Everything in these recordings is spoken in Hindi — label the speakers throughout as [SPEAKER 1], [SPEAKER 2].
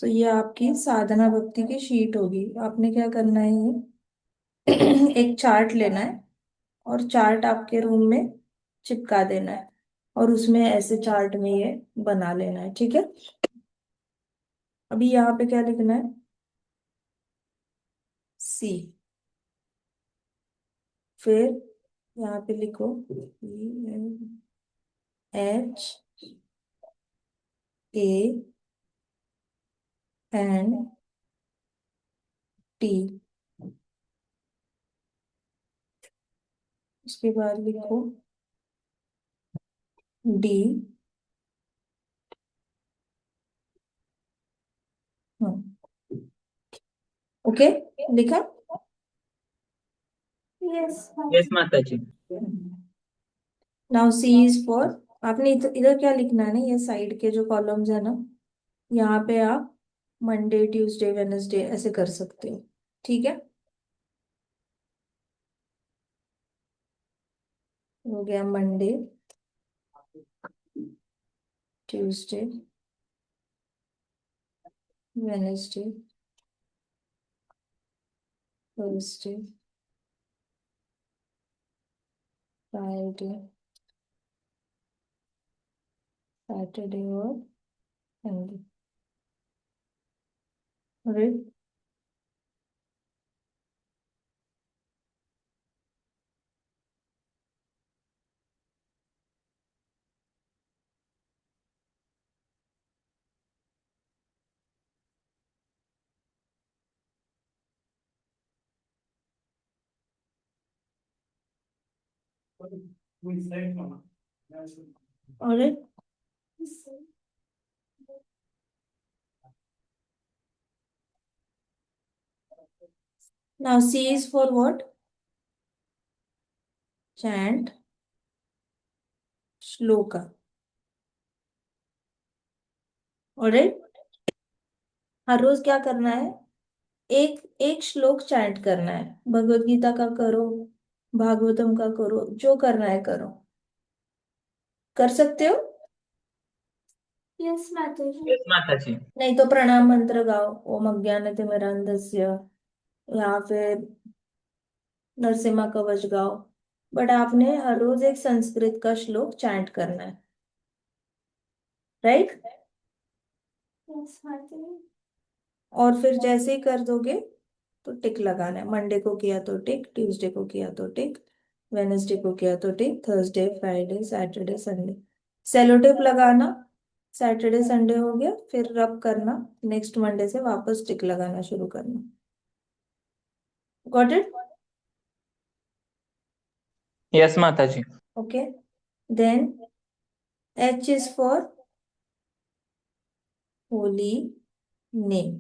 [SPEAKER 1] तो ये आपकी साधना भक्ति की शीट होगी। आपने क्या करना है, ये एक चार्ट लेना है और चार्ट आपके रूम में चिपका देना है और उसमें ऐसे चार्ट में ये बना लेना है, ठीक है। अभी यहाँ पे क्या लिखना है, सी। फिर यहाँ पे लिखो एच ए एन टी। उसके बाद लिखो डी। ओके, लिखा। यस।
[SPEAKER 2] यस माता जी।
[SPEAKER 1] नाउ सी इज फॉर, आपने इधर क्या लिखना है ना, ये साइड के जो कॉलम्स है ना, यहाँ पे आप मंडे ट्यूसडे वेनेसडे ऐसे कर सकते हो, ठीक है। हो गया Monday, Tuesday, Wednesday, Thursday, Friday, Saturday और संडे। राइट। और now C is for what, chant shloka. Alright. हर रोज क्या करना है, एक एक श्लोक चैंट करना है। भगवत गीता का करो, भागवतम का करो, जो करना है करो। कर सकते हो। यस माता जी।
[SPEAKER 2] यस माता जी।
[SPEAKER 1] नहीं तो प्रणाम मंत्र गाओ, ओम अज्ञानतिमिरान्धस्य, या फिर नरसिम्हा कवच गाओ। बट आपने हर रोज एक संस्कृत का श्लोक चैंट करना है, राइट। यस माता जी। और फिर जैसे ही कर दोगे तो टिक लगाना है। मंडे को किया तो टिक, ट्यूसडे को किया तो टिक, वेनेसडे को किया तो tick, Thursday Friday Saturday Sunday. Cello tape लगाना, सैटरडे संडे हो गया, फिर रब करना, नेक्स्ट मंडे से वापस टिक लगाना शुरू करना। Got it.
[SPEAKER 2] यस माता ji.
[SPEAKER 1] Okay, then H is for holy name.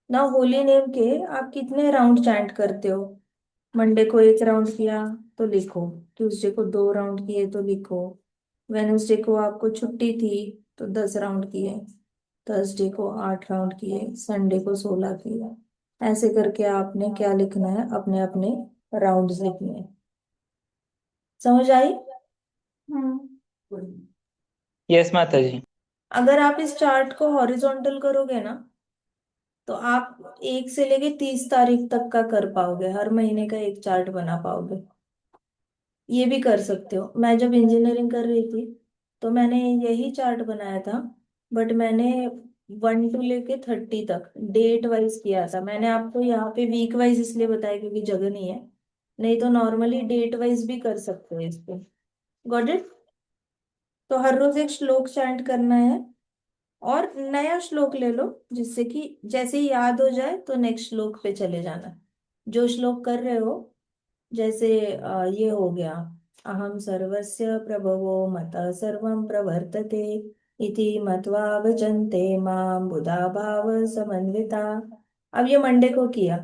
[SPEAKER 1] ना होली नेम के आप कितने राउंड चैंट करते हो। मंडे को एक राउंड किया तो लिखो, ट्यूसडे को 2 राउंड किए तो लिखो, वेनेसडे को आपको छुट्टी थी तो 10 राउंड किए, थर्सडे को 8 राउंड किए, संडे को 16 किए। ऐसे करके आपने क्या लिखना है, अपने अपने राउंड्स लिखने हैं। समझ आई। हम्म।
[SPEAKER 2] यस माता जी।
[SPEAKER 1] अगर आप इस चार्ट को हॉरिजॉन्टल करोगे ना, तो आप 1 से लेके 30 तारीख तक का कर पाओगे, हर महीने का एक चार्ट बना पाओगे। ये भी कर सकते हो। मैं जब इंजीनियरिंग कर रही थी तो मैंने यही चार्ट बनाया था, बट मैंने 1 to 30 तक डेट वाइज किया था। मैंने आपको यहाँ पे वीक वाइज इसलिए बताया क्योंकि जगह नहीं है, नहीं तो नॉर्मली डेट वाइज भी कर सकते हो इसको। Got it. तो हर रोज एक श्लोक चैंट करना है और नया श्लोक ले लो, जिससे कि जैसे ही याद हो जाए तो नेक्स्ट श्लोक पे चले जाना। जो श्लोक कर रहे हो, जैसे ये हो गया, अहम सर्वस्य प्रभवो मतः सर्वं प्रवर्तते इति मत्वा भजन्ते मां बुधा भाव समन्विता। अब ये मंडे को किया,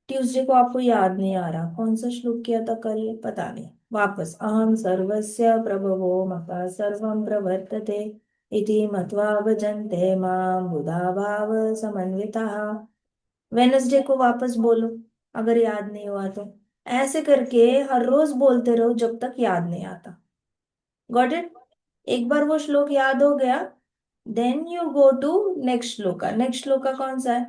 [SPEAKER 1] ट्यूसडे को आपको याद नहीं आ रहा कौन सा श्लोक किया था कल, पता नहीं, वापस अहम सर्वस्य प्रभवो मतः सर्वं प्रवर्तते इति मत्वा भजन्ते मां बुधा भाव समन्विता। वेनसडे को वापस बोलो अगर याद नहीं हुआ तो। ऐसे करके हर रोज बोलते रहो जब तक याद नहीं आता। Got it. एक बार वो श्लोक याद हो गया, then you go to next shloka. Next shloka कौन सा है?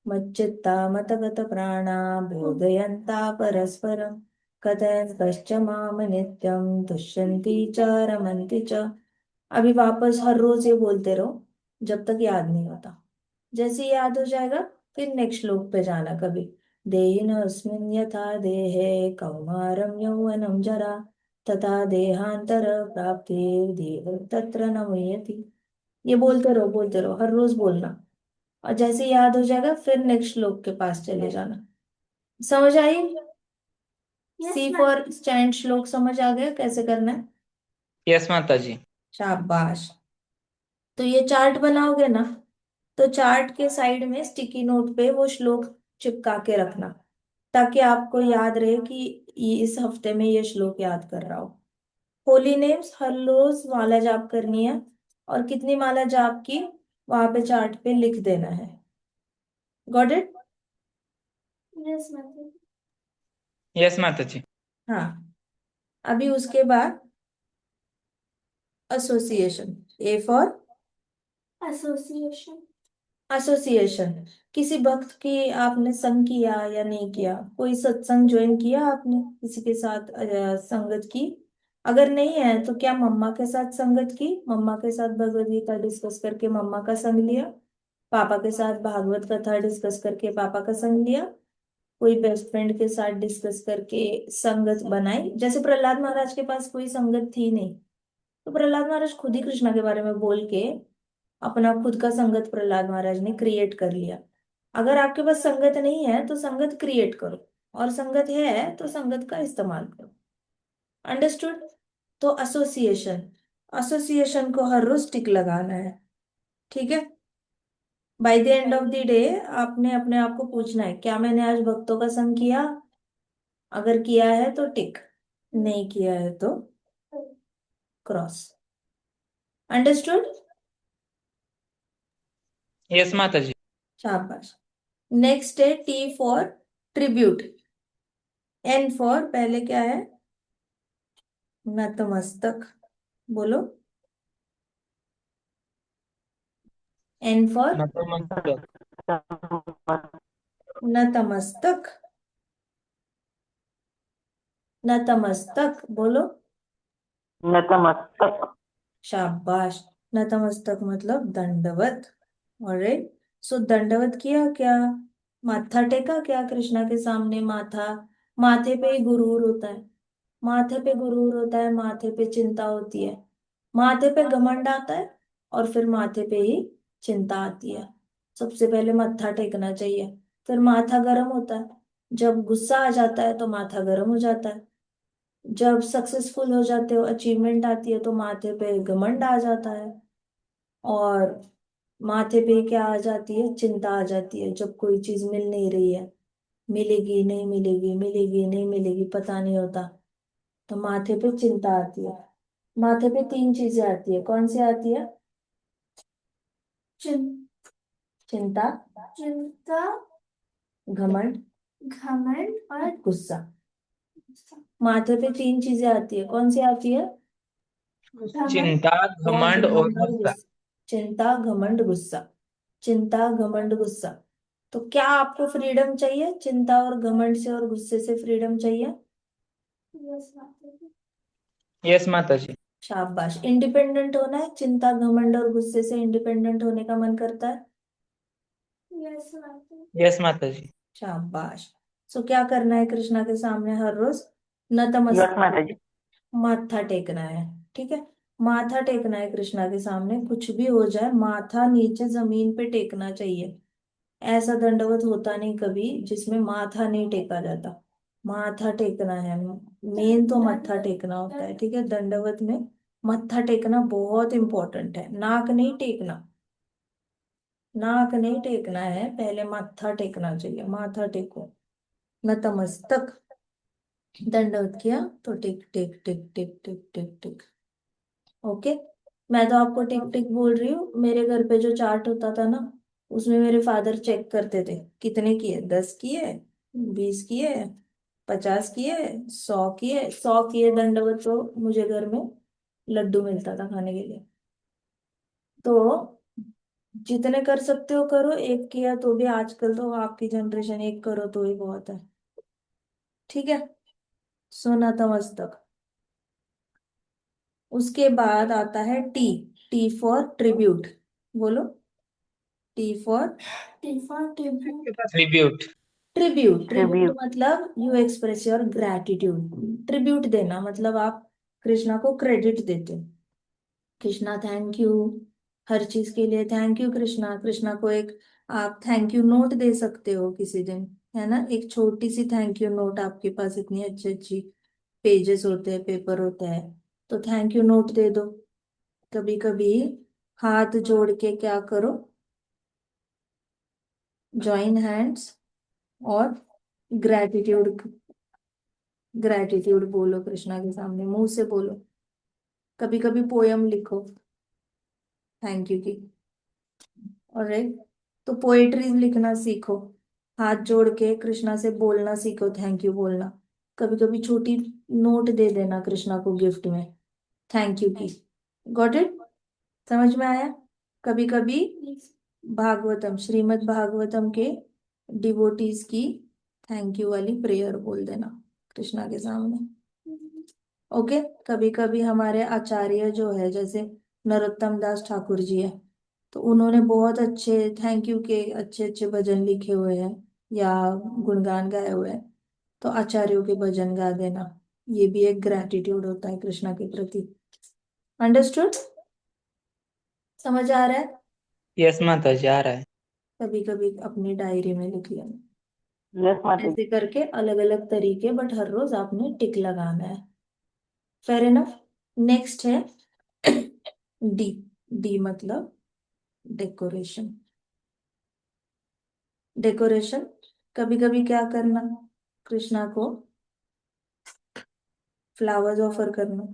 [SPEAKER 1] मच्चित्ता मतगत प्राणा बोधयन्ता परस्परं कथयन्तश्च माम नित्यं तुष्यन्ति च रमन्ति च। अभी वापस हर रोज ये बोलते रहो जब तक याद नहीं होता। जैसे ही याद हो जाएगा फिर नेक्स्ट श्लोक पे जाना कभी। देहिनोऽस्मिन् यथा देहे कौमारं यौवनं जरा तथा देहांतर प्राप्तिर् देह तत्र न मुह्यति। ये बोलते रहो हर रोज बोलना। और जैसे याद हो जाएगा फिर नेक्स्ट श्लोक के पास चले जाना। समझ आई? सी फॉर स्टैंड श्लोक समझ आ गया कैसे करना है?
[SPEAKER 2] यस माता जी।
[SPEAKER 1] शाबाश। तो ये चार्ट बनाओगे ना, तो चार्ट के साइड में स्टिकी नोट पे वो श्लोक चिपका के रखना, ताकि आपको याद रहे कि इस हफ्ते में ये श्लोक याद कर रहा हो। होली नेम्स हर रोज माला जाप करनी है, और कितनी माला जाप की वहां पे चार्ट पे लिख देना है। Got it? Yes ma'am.
[SPEAKER 2] Yes माता जी।
[SPEAKER 1] हाँ। अभी उसके बाद association. A for association. Association. किसी भक्त की आपने संग किया या नहीं किया, कोई सत्संग ज्वाइन किया आपने किसी के साथ संगत की? अगर नहीं है तो क्या मम्मा के साथ संगत की, मम्मा के साथ भगवत गीता डिस्कस करके मम्मा का संग लिया, पापा के साथ भागवत कथा डिस्कस करके पापा का संग लिया, कोई बेस्ट फ्रेंड के साथ डिस्कस करके संगत बनाई? जैसे प्रहलाद महाराज के पास कोई संगत थी नहीं, तो प्रहलाद महाराज खुद ही कृष्णा के बारे में बोल के अपना खुद का संगत प्रहलाद महाराज ने क्रिएट कर लिया। अगर आपके पास संगत नहीं है तो संगत क्रिएट करो, और संगत है तो संगत का इस्तेमाल करो। अंडरस्टूड? तो एसोसिएशन, एसोसिएशन को हर रोज टिक लगाना है। ठीक है? By the end of the day आपने अपने आप को पूछना है, क्या मैंने आज भक्तों का संग किया? अगर किया है तो टिक, नहीं किया है तो क्रॉस। अंडरस्टूड?
[SPEAKER 2] यस माता जी।
[SPEAKER 1] शाबाश। नेक्स्ट है T for tribute. N for पहले क्या है? नतमस्तक। बोलो। एन फॉर
[SPEAKER 2] नतमस्तक।
[SPEAKER 1] नतमस्तक। नतमस्तक बोलो।
[SPEAKER 2] नतमस्तक।
[SPEAKER 1] शाबाश। नतमस्तक मतलब दंडवत। ऑलराइट। सो दंडवत किया क्या? माथा टेका क्या कृष्णा के सामने? माथा, माथे पे ही गुरूर होता है, माथे पे गुरूर होता है, माथे पे चिंता होती है, माथे पे घमंड आता है, और फिर माथे पे ही चिंता आती है। सबसे पहले मत्था टेकना चाहिए, फिर माथा गर्म होता है। जब गुस्सा आ जाता है तो माथा गर्म हो जाता है। जब सक्सेसफुल हो जाते हो, अचीवमेंट आती है, तो माथे पे घमंड आ जाता है। और माथे पे क्या आ जाती है? चिंता आ जाती है, जब कोई चीज मिल नहीं रही है, मिलेगी नहीं मिलेगी, मिलेगी नहीं मिलेगी, पता नहीं होता, तो माथे पे चिंता आती है। माथे पे तीन चीजें आती है, कौन सी आती है? चिं, चिंता, चिंता, घमंड, घमंड और गुस्सा। माथे पे तीन चीजें आती है, कौन सी आती है? घमंड
[SPEAKER 2] चिंता,
[SPEAKER 1] या
[SPEAKER 2] घमंड और
[SPEAKER 1] घमंड और
[SPEAKER 2] गुस्सा।
[SPEAKER 1] गुस्सा। चिंता घमंड गुस्सा। चिंता घमंड गुस्सा। तो क्या आपको फ्रीडम चाहिए चिंता और घमंड से और गुस्से से? फ्रीडम चाहिए? यस माता।
[SPEAKER 2] यस माता जी।
[SPEAKER 1] शाबाश। इंडिपेंडेंट होना है, चिंता घमंड और गुस्से से इंडिपेंडेंट होने का मन करता है? यस माता।
[SPEAKER 2] यस माता जी।
[SPEAKER 1] शाबाश। सो क्या करना है कृष्णा के सामने हर रोज?
[SPEAKER 2] यस माता
[SPEAKER 1] नतमस्तक,
[SPEAKER 2] जी।
[SPEAKER 1] माथा टेकना है। ठीक है? माथा टेकना है कृष्णा के सामने, कुछ भी हो जाए माथा नीचे जमीन पे टेकना चाहिए। ऐसा दंडवत होता नहीं कभी जिसमें माथा नहीं टेका जाता। माथा टेकना है, मेन तो मत्था टेकना होता है। ठीक है? दंडवत में मत्था टेकना बहुत इंपॉर्टेंट है, नाक नहीं टेकना। नाक नहीं टेकना है, पहले माथा टेकना चाहिए। माथा टेको। नतमस्तक। दंडवत किया तो टिक टिक टिक टिक टिक टिक टिक। ओके? मैं तो आपको टिक टिक बोल रही हूँ, मेरे घर पे जो चार्ट होता था ना, उसमें मेरे फादर चेक करते थे कितने किए, 10 किए, 20 किए, 50 किए, 100 किए। 100 किए दंडवत तो मुझे घर में लड्डू मिलता था खाने के लिए। तो जितने कर सकते हो करो, एक किया तो भी, आजकल तो आपकी जनरेशन एक करो तो ही बहुत है। ठीक है, सोना तमस्तक। उसके बाद आता है टी। T for tribute. बोलो। T for, T for tribute.
[SPEAKER 2] Tribute.
[SPEAKER 1] Tribute, tribute मतलब you express your gratitude. Tribute देना मतलब आप कृष्णा को क्रेडिट देते हो। कृष्णा थैंक यू, हर चीज के लिए थैंक यू कृष्णा। कृष्णा को एक आप थैंक यू नोट दे सकते हो किसी दिन, है ना, एक छोटी सी थैंक यू नोट। आपके पास इतनी अच्छी अच्छी पेजेस होते हैं, पेपर होता है, तो थैंक यू नोट दे दो। कभी कभी हाथ जोड़ के क्या करो, जॉइन हैंड्स और ग्रैटिट्यूड, ग्रैटिट्यूड बोलो कृष्णा के सामने, मुंह से बोलो। कभी कभी पोयम लिखो थैंक यू की। और तो पोएट्री लिखना सीखो, हाथ जोड़ के कृष्णा से बोलना सीखो, थैंक यू बोलना। कभी कभी छोटी नोट दे देना कृष्णा को गिफ्ट में, थैंक यू की। Got it? समझ में आया? कभी कभी भागवतम, श्रीमद् भागवतम के डिवोटीज की थैंक यू वाली प्रेयर बोल देना कृष्णा के सामने। ओके। कभी कभी हमारे आचार्य जो है, जैसे नरोत्तम दास ठाकुर जी है, तो उन्होंने बहुत अच्छे थैंक यू के अच्छे अच्छे भजन लिखे हुए हैं या गुणगान गाए हुए हैं, तो आचार्यों के भजन गा देना। ये भी एक ग्रैटिट्यूड होता है कृष्णा के प्रति। अंडरस्टूड? समझ आ रहा है?
[SPEAKER 2] यस माता जी, आ रहा है।
[SPEAKER 1] कभी कभी अपनी डायरी में लिख लेना।
[SPEAKER 2] यस माता जी।
[SPEAKER 1] ऐसे करके अलग अलग तरीके, बट हर रोज आपने टिक लगाना है। Fair enough. नेक्स्ट है डी। डी मतलब डेकोरेशन। डेकोरेशन, कभी कभी क्या करना, कृष्णा को फ्लावर्स ऑफर करना,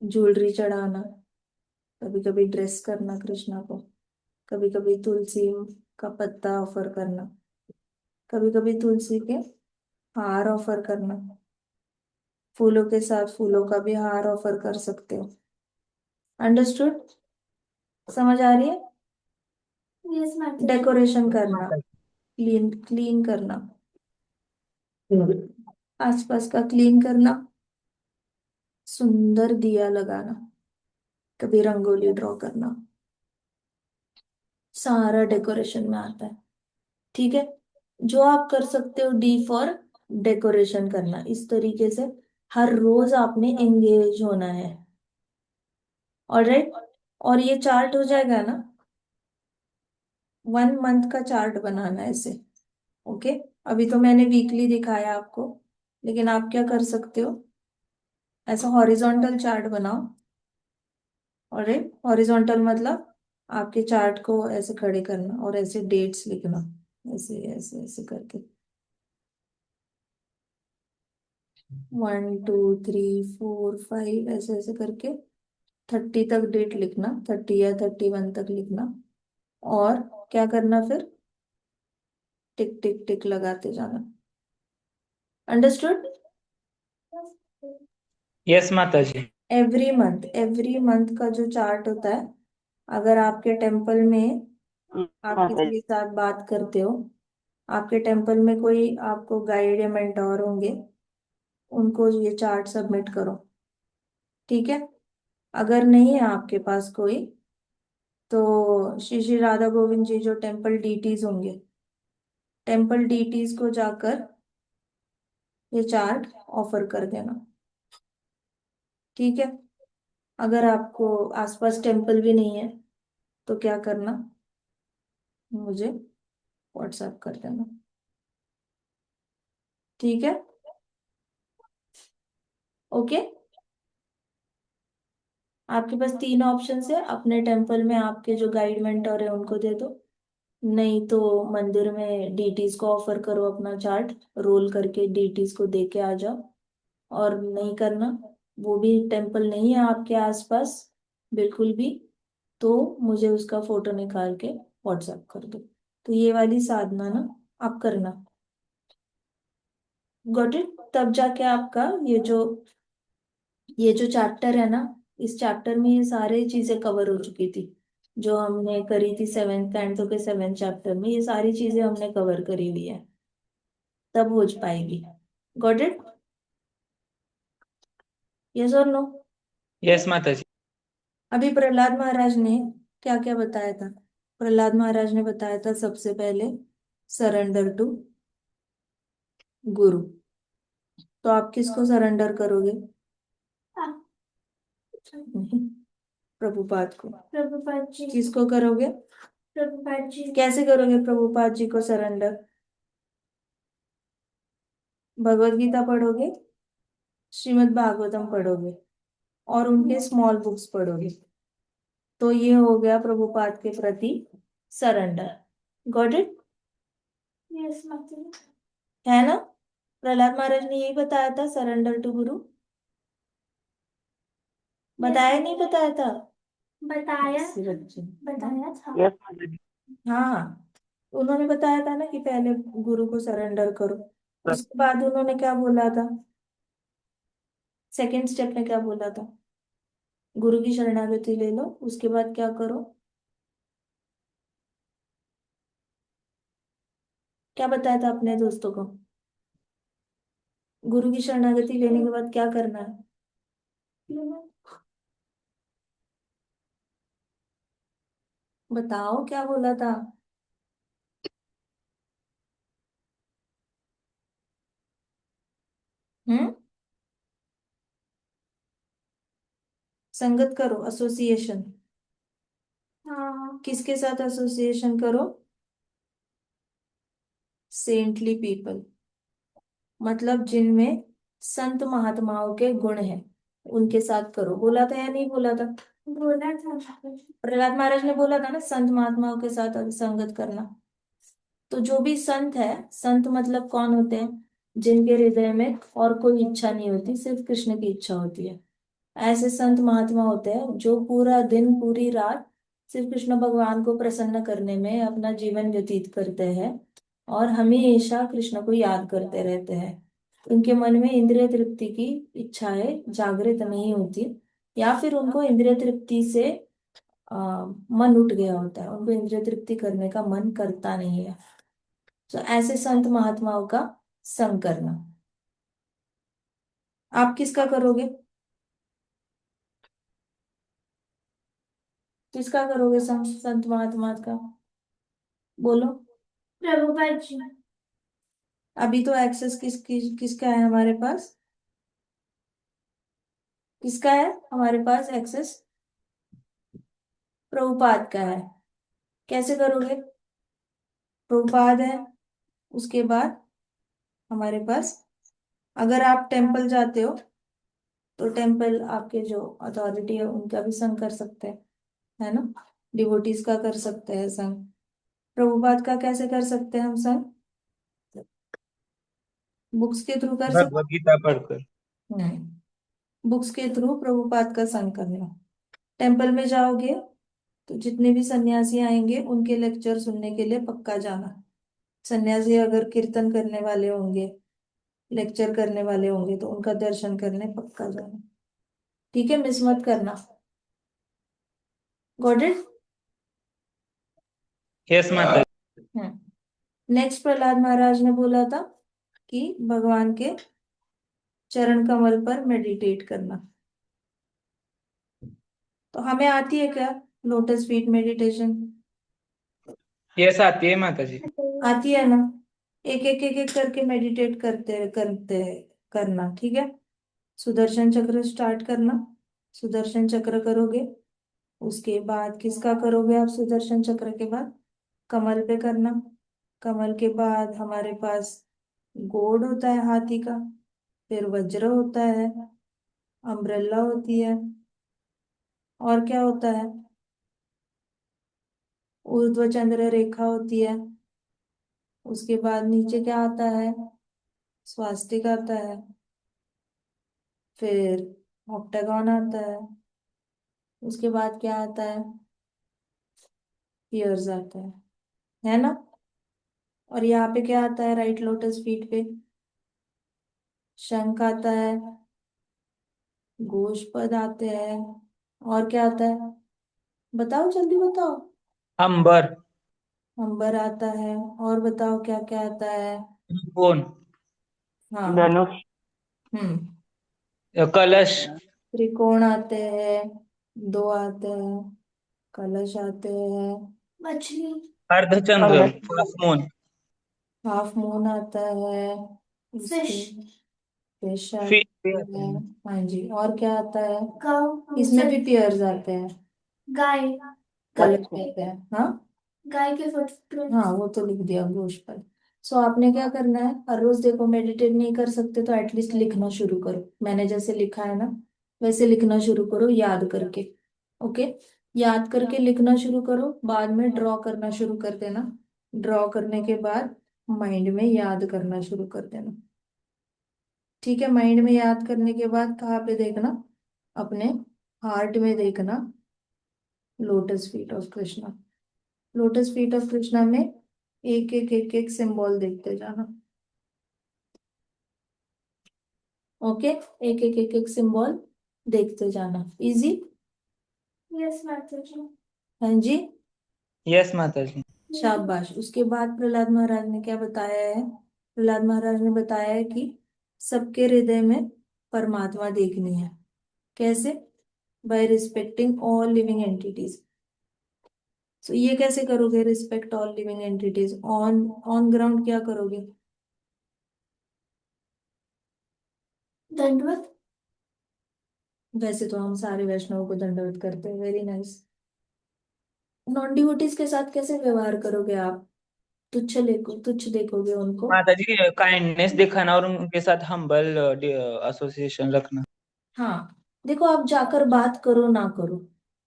[SPEAKER 1] ज्वेलरी चढ़ाना, कभी कभी ड्रेस करना कृष्णा को, कभी कभी तुलसी का पत्ता ऑफर करना, कभी कभी तुलसी के हार ऑफर करना। फूलों के साथ फूलों का भी हार ऑफर कर सकते हो। अंडरस्टूड? समझ आ रही है? Yes ma'am. डेकोरेशन करना, क्लीन क्लीन करना, आसपास का क्लीन करना, सुंदर दिया लगाना, कभी रंगोली ड्रॉ करना, सारा डेकोरेशन में आता है। ठीक है, जो आप कर सकते हो डी फॉर डेकोरेशन करना, इस तरीके से हर रोज आपने एंगेज होना है। ऑलराइट? और ये चार्ट हो जाएगा ना, 1 मंथ का चार्ट बनाना है इसे। ओके। अभी तो मैंने वीकली दिखाया आपको, लेकिन आप क्या कर सकते हो, ऐसा हॉरिजॉन्टल चार्ट बनाओ। ऑलराइट, हॉरिजॉन्टल मतलब आपके चार्ट को ऐसे खड़े करना और ऐसे डेट्स लिखना, ऐसे ऐसे ऐसे करके, 1 2 3 4 5 ऐसे ऐसे करके 30 तक डेट लिखना, 30 या 31 तक लिखना। और क्या करना फिर, टिक टिक टिक लगाते जाना। अंडरस्टूड?
[SPEAKER 2] यस माता जी।
[SPEAKER 1] एवरी मंथ का जो चार्ट होता है, अगर आपके टेम्पल में
[SPEAKER 2] यस
[SPEAKER 1] आप
[SPEAKER 2] माता
[SPEAKER 1] किसी
[SPEAKER 2] जी।
[SPEAKER 1] के साथ बात करते हो, आपके टेम्पल में कोई आपको गाइड या मेंटोर होंगे, उनको ये चार्ट सबमिट करो। ठीक है? अगर नहीं है आपके पास कोई, तो श्री श्री राधा गोविंद जी जो टेम्पल डीटीज होंगे, टेम्पल डीटीज को जाकर ये चार्ट ऑफर कर देना। ठीक है? अगर आपको आसपास टेम्पल भी नहीं है, तो क्या करना, मुझे व्हाट्सएप कर देना। ठीक है? ओके। आपके पास 3 ऑप्शन है, अपने टेम्पल में आपके जो गाइड मेंटर है उनको दे दो, नहीं तो मंदिर में डीटीज को ऑफर करो अपना चार्ट रोल करके, डीटीज को दे के आ जाओ। और नहीं करना, वो भी टेम्पल नहीं है आपके आसपास बिल्कुल भी, तो मुझे उसका फोटो निकाल के व्हाट्सएप कर दो। तो ये वाली साधना ना आप करना। Got it? तब जाके आपका ये जो चैप्टर है ना, इस चैप्टर में ये सारी चीजें कवर हो चुकी थी जो हमने करी थी सेवेंथ कैंटो के सेवेंथ चैप्टर में। ये सारी चीजें हमने कवर करी हुई है, तब हो पाएगी। Got it? यस और नो?
[SPEAKER 2] यस माता जी।
[SPEAKER 1] अभी प्रहलाद महाराज ने क्या क्या बताया था? प्रहलाद महाराज ने बताया था सबसे पहले सरेंडर टू गुरु। तो आप किसको सरेंडर करोगे? नहीं, प्रभुपाद को। प्रभुपाद जी। किसको करोगे? प्रभुपाद जी। कैसे करोगे प्रभुपाद जी को सरेंडर? भगवत गीता पढ़ोगे, श्रीमद् भागवतम पढ़ोगे और उनके स्मॉल बुक्स पढ़ोगे। तो ये हो गया प्रभुपाद के प्रति सरेंडर। Got it? यस माता। है ना? प्रहलाद महाराज ने यही बताया था, सरेंडर टू गुरु। बताया नहीं बताया था? बताया, बच्चे बताया था।
[SPEAKER 2] यस माता जी।
[SPEAKER 1] हाँ, उन्होंने बताया था ना कि पहले गुरु को सरेंडर करो। उसके बाद उन्होंने क्या बोला था? सेकंड स्टेप में क्या बोला था? गुरु की शरणागति ले लो, उसके बाद क्या करो? क्या बताया था अपने दोस्तों को? गुरु की शरणागति लेने के बाद क्या करना है? बताओ क्या बोला था? हम्म? संगत करो, एसोसिएशन। हाँ, किसके साथ एसोसिएशन करो? सेंटली पीपल, मतलब जिनमें संत महात्माओं के गुण हैं, उनके साथ करो। बोला था या नहीं बोला था? बोला था। प्रहलाद महाराज ने बोला था ना संत महात्माओं के साथ संगत करना। तो जो भी संत है, संत मतलब कौन होते हैं? जिनके हृदय में और कोई इच्छा नहीं होती, सिर्फ कृष्ण की इच्छा होती है। ऐसे संत महात्मा होते हैं जो पूरा दिन पूरी रात सिर्फ कृष्ण भगवान को प्रसन्न करने में अपना जीवन व्यतीत करते हैं और हमेशा कृष्ण को याद करते रहते हैं। उनके मन में इंद्रिय तृप्ति की इच्छाएं जागृत नहीं होती, या फिर उनको इंद्रिय तृप्ति से मन उठ गया होता है, उनको इंद्रिय तृप्ति करने का मन करता नहीं है। तो ऐसे संत महात्माओं का संग करना। आप किसका करोगे? किसका करोगे संत संत महात्मा का? बोलो। प्रभुपाद जी। अभी तो एक्सेस किसका है हमारे पास? किसका है हमारे पास एक्सेस? प्रभुपाद का है। कैसे करोगे? प्रभुपाद है, उसके बाद हमारे पास, अगर आप टेम्पल जाते हो तो टेम्पल आपके जो अथॉरिटी है उनका भी संग कर सकते हैं, है ना? डिवोटीज का कर सकते हैं संग। प्रभुपाद का कैसे कर सकते हैं हम संग? बुक्स के थ्रू कर सकते?
[SPEAKER 2] भगवत गीता पढ़कर।
[SPEAKER 1] नहीं, बुक्स के थ्रू प्रभुपाद का संग करना। टेम्पल में जाओगे तो जितने भी सन्यासी आएंगे उनके लेक्चर सुनने के लिए पक्का जाना। सन्यासी अगर कीर्तन करने वाले होंगे, लेक्चर करने वाले होंगे, तो उनका दर्शन करने पक्का जाना। ठीक है, मिस मत करना। Got it?
[SPEAKER 2] यस माता
[SPEAKER 1] नेक्स्ट प्रहलाद महाराज ने बोला था कि भगवान के चरण कमल पर मेडिटेट करना। तो हमें आती है क्या लोटस फीट मेडिटेशन?
[SPEAKER 2] जी। यस आती है माता जी।
[SPEAKER 1] आती है ना? एक एक करके मेडिटेट करते करते करना, ठीक है? सुदर्शन चक्र स्टार्ट करना। सुदर्शन चक्र करोगे, उसके बाद किसका करोगे आप सुदर्शन चक्र के बाद? कमल पे करना। कमल के बाद हमारे पास गोड होता है हाथी का, फिर वज्र होता है, अम्ब्रेला होती है, और क्या होता है? ऊर्ध्व चंद्र रेखा होती है। उसके बाद नीचे क्या आता है? स्वास्तिक आता है, फिर ऑक्टागन आता है, उसके बाद क्या आता है? ईयर्स आता है ना? और यहाँ पे क्या आता है राइट लोटस फीट पे? शंख आता है, गोशपद आते हैं, और क्या आता है? बताओ जल्दी बताओ।
[SPEAKER 2] अंबर।
[SPEAKER 1] अंबर आता है। और बताओ क्या क्या आता है?
[SPEAKER 2] कौन?
[SPEAKER 1] हाँ।
[SPEAKER 3] धनुष।
[SPEAKER 1] हम्म।
[SPEAKER 2] कलश।
[SPEAKER 1] त्रिकोण आते हैं। दो आते हैं। कलश आते हैं। मछली।
[SPEAKER 2] अर्धचंद्र।
[SPEAKER 3] कलश।
[SPEAKER 2] Full moon.
[SPEAKER 1] हाफ मून आता है। फिश। फिश
[SPEAKER 2] फिश
[SPEAKER 1] आती
[SPEAKER 2] भी आता
[SPEAKER 1] है।
[SPEAKER 2] है।
[SPEAKER 1] हाँ जी, और क्या आता है? काऊ। इसमें भी पेयर्स आते हैं। गाय। कलश
[SPEAKER 3] बच्चे।
[SPEAKER 1] आते हैं, हाँ। गाय के फुटप्रिंट, हाँ वो तो लिख दिया घोष पर। सो आपने क्या करना है, हर रोज देखो, मेडिटेट नहीं कर सकते तो एटलीस्ट लिखना शुरू करो, मैंने जैसे लिखा है ना वैसे लिखना शुरू करो याद करके। ओके। याद करके लिखना शुरू करो, बाद में ड्रॉ करना शुरू कर देना। ड्रॉ करने के बाद माइंड में याद करना शुरू कर देना। ठीक है, माइंड में याद करने के बाद कहाँ पे देखना? अपने हार्ट में देखना। Lotus feet of Krishna. Lotus feet of Krishna में एक एक एक एक सिंबल देखते जाना। ओके। एक एक एक एक सिंबल देखते जाना। इजी। यस माता जी। हाँ जी।
[SPEAKER 2] यस माता जी।
[SPEAKER 1] शाबाश। उसके बाद प्रहलाद महाराज ने क्या बताया है? प्रहलाद महाराज ने बताया है कि सबके हृदय में परमात्मा देखनी है। कैसे? By respecting all living entities. So ये कैसे करोगे, respect all living entities? On on ground क्या करोगे? दंडवत। वैसे तो हम सारे वैष्णवों को दंडवत करते हैं, वेरी नाइस। नॉन डिवोटीज के साथ कैसे व्यवहार करोगे आप? तुच्छ देखोगे उनको?
[SPEAKER 2] माता जी, काइंडनेस दिखाना और उनके साथ हम्बल एसोसिएशन रखना।
[SPEAKER 1] हाँ। देखो, आप जाकर बात करो ना करो,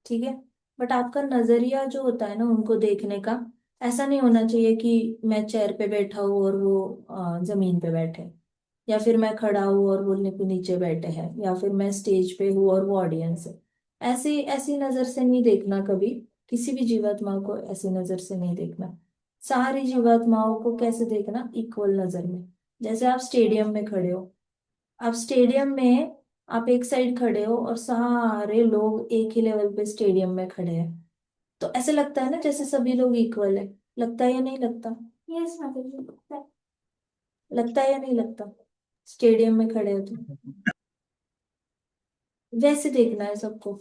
[SPEAKER 1] ठीक है, बट आपका नजरिया जो होता है ना उनको देखने का, ऐसा नहीं होना चाहिए कि मैं चेयर पे बैठा हूँ और वो जमीन पे बैठे, या फिर मैं खड़ा हूँ और वो नीचे बैठे हैं, या फिर मैं स्टेज पे हूँ और वो ऑडियंस है। ऐसी ऐसी नजर से नहीं देखना कभी। किसी भी जीवात्मा को ऐसी नजर से नहीं देखना। सारी जीवात्माओं को कैसे देखना? इक्वल नजर में। जैसे आप स्टेडियम में खड़े हो, आप स्टेडियम में, आप एक साइड खड़े हो और सारे लोग एक ही लेवल पे स्टेडियम में खड़े हैं, तो ऐसे लगता है ना जैसे सभी लोग इक्वल है। लगता है या नहीं लगता? यस माता जी, लगता है। लगता है या नहीं लगता? स्टेडियम में खड़े हो तो वैसे देखना है सबको।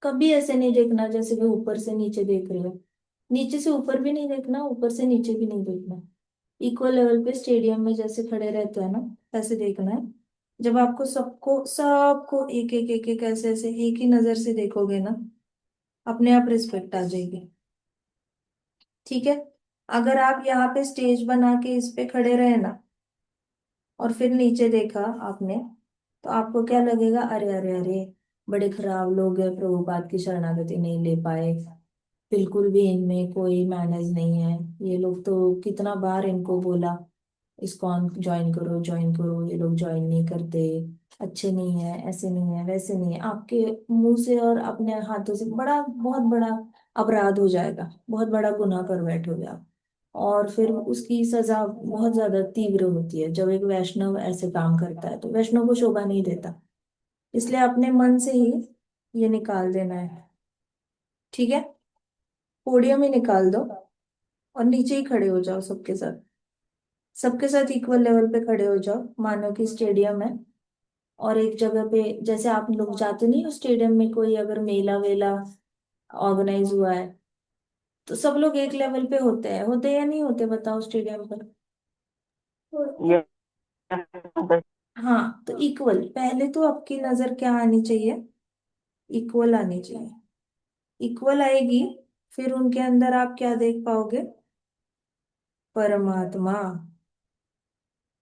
[SPEAKER 1] कभी ऐसे नहीं देखना जैसे कि ऊपर से नीचे देख रहे हो। नीचे से ऊपर भी नहीं देखना, ऊपर से नीचे भी नहीं देखना। इक्वल लेवल पे स्टेडियम में जैसे खड़े रहते हैं ना, ऐसे देखना है। जब आपको सबको सबको एक एक एक एक ऐसे ऐसे एक ही नजर से देखोगे ना, अपने आप रिस्पेक्ट आ जाएगी। ठीक है। अगर आप यहाँ पे स्टेज बना के इस पे खड़े रहे ना, और फिर नीचे देखा आपने, तो आपको क्या लगेगा? अरे अरे अरे, बड़े खराब लोग हैं, प्रभुपाद की शरणागति नहीं ले पाए, बिल्कुल भी इनमें कोई मैनर्स नहीं है, ये लोग तो कितना बार इनको बोला इस्कॉन ज्वाइन करो, ये लोग ज्वाइन नहीं करते, अच्छे नहीं है, ऐसे नहीं है, वैसे नहीं है। आपके मुंह से और अपने हाथों से बड़ा बहुत बड़ा अपराध हो जाएगा, बहुत बड़ा गुनाह कर बैठोगे आप। और फिर उसकी सजा बहुत ज्यादा तीव्र होती है। जब एक वैष्णव ऐसे काम करता है तो वैष्णव को शोभा नहीं देता। इसलिए अपने मन से ही ये निकाल देना है। ठीक है। पोडियम ही निकाल दो और नीचे ही खड़े हो जाओ सबके साथ। सबके साथ इक्वल लेवल पे खड़े हो जाओ, मानो कि स्टेडियम है। और एक जगह पे जैसे आप लोग जाते नहीं हो स्टेडियम में, कोई अगर मेला वेला ऑर्गेनाइज हुआ है, तो सब लोग एक लेवल पे होते हैं या नहीं होते, बताओ स्टेडियम पर? होते।
[SPEAKER 3] यस माता
[SPEAKER 1] हाँ, तो इक्वल, पहले तो आपकी नजर क्या आनी चाहिए? इक्वल आनी चाहिए। इक्वल आएगी, फिर उनके अंदर आप क्या देख पाओगे? परमात्मा।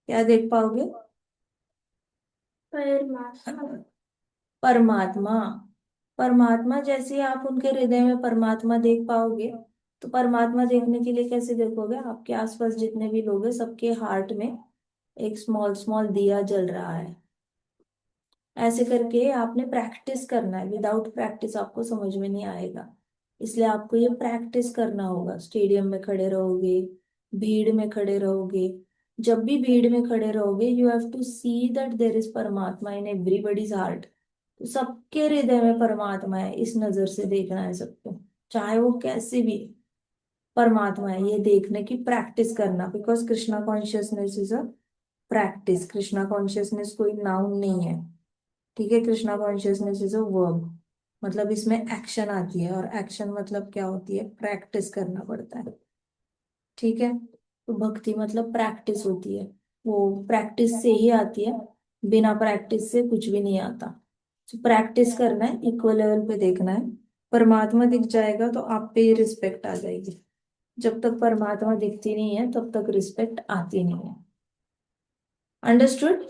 [SPEAKER 1] क्या देख पाओगे? परमात्मा। परमात्मा। परमात्मा जैसे ही आप उनके हृदय में परमात्मा देख पाओगे, तो परमात्मा देखने के लिए कैसे देखोगे? आपके आसपास जितने भी लोग हैं सबके हार्ट में एक स्मॉल स्मॉल दिया जल रहा है। ऐसे करके आपने प्रैक्टिस करना है, विदाउट प्रैक्टिस आपको समझ में नहीं आएगा। इसलिए आपको ये प्रैक्टिस करना होगा। स्टेडियम में खड़े रहोगे, भीड़ में खड़े रहोगे, जब भी भीड़ में खड़े रहोगे, you have to see that there is paramatma in everybody's heart. तो सबके हृदय में परमात्मा है, इस नजर से देखना है सबको, चाहे वो कैसे भी परमात्मा है, ये देखने की प्रैक्टिस करना। Because Krishna consciousness is a practice. Krishna consciousness कोई नाउन नहीं है, ठीक है। Krishna consciousness is a verb, मतलब इसमें एक्शन आती है, और एक्शन मतलब क्या होती है, प्रैक्टिस करना पड़ता है, ठीक है। तो भक्ति मतलब प्रैक्टिस होती है, वो प्रैक्टिस से ही आती है, बिना प्रैक्टिस से कुछ भी नहीं आता। तो प्रैक्टिस करना है, इक्वल लेवल पे देखना है। परमात्मा दिख जाएगा तो आप पे ही रिस्पेक्ट आ जाएगी। जब तक परमात्मा दिखती नहीं है तब तक रिस्पेक्ट आती नहीं है। अंडरस्टूड।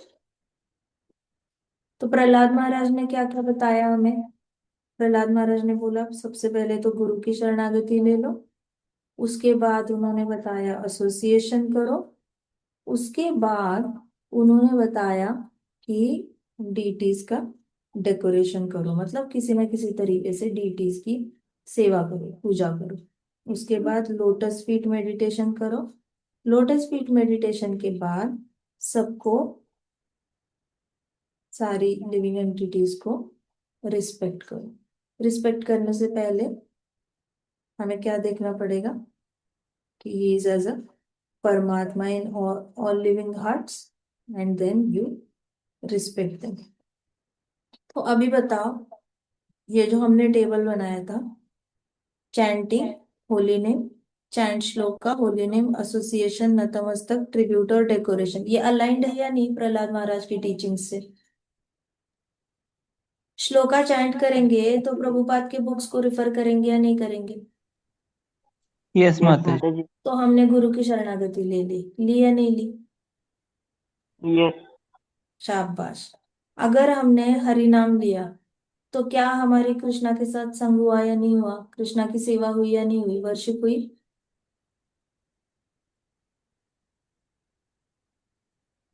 [SPEAKER 1] तो प्रहलाद महाराज ने क्या क्या बताया हमें। प्रहलाद महाराज ने बोला सबसे पहले तो गुरु की शरणागति ले लो, उसके बाद उन्होंने बताया एसोसिएशन करो, उसके बाद उन्होंने बताया कि डीटीज का डेकोरेशन करो, मतलब किसी ना किसी तरीके से डीटीज की सेवा करो, पूजा करो। उसके बाद लोटस फीट मेडिटेशन करो। लोटस फीट मेडिटेशन के बाद सबको, सारी लिविंग एंटिटीज को रिस्पेक्ट करो। रिस्पेक्ट करने से पहले हमें क्या देखना पड़ेगा कि he is as a paramatma in all living hearts, and then you respect them. तो अभी बताओ, ये जो हमने टेबल बनाया था, चैंटिंग, होली नेम, चैंट श्लोक का, होली नेम, एसोसिएशन, नतमस्तक, ट्रिब्यूट और डेकोरेशन, ये अलाइंड है या नहीं प्रहलाद महाराज की टीचिंग से। श्लोका चैंट करेंगे तो प्रभुपाद के बुक्स को रिफर करेंगे या नहीं करेंगे।
[SPEAKER 2] यस
[SPEAKER 3] यस
[SPEAKER 2] माता जी।
[SPEAKER 3] माता जी।
[SPEAKER 1] तो हमने गुरु की शरणागति ले ली, ली या नहीं ली।
[SPEAKER 3] यस।
[SPEAKER 1] शाबाश। अगर हमने हरि नाम लिया तो क्या हमारी कृष्णा के साथ संग हुआ या नहीं हुआ, कृष्णा की सेवा हुई या नहीं हुई, वर्शिप हुई।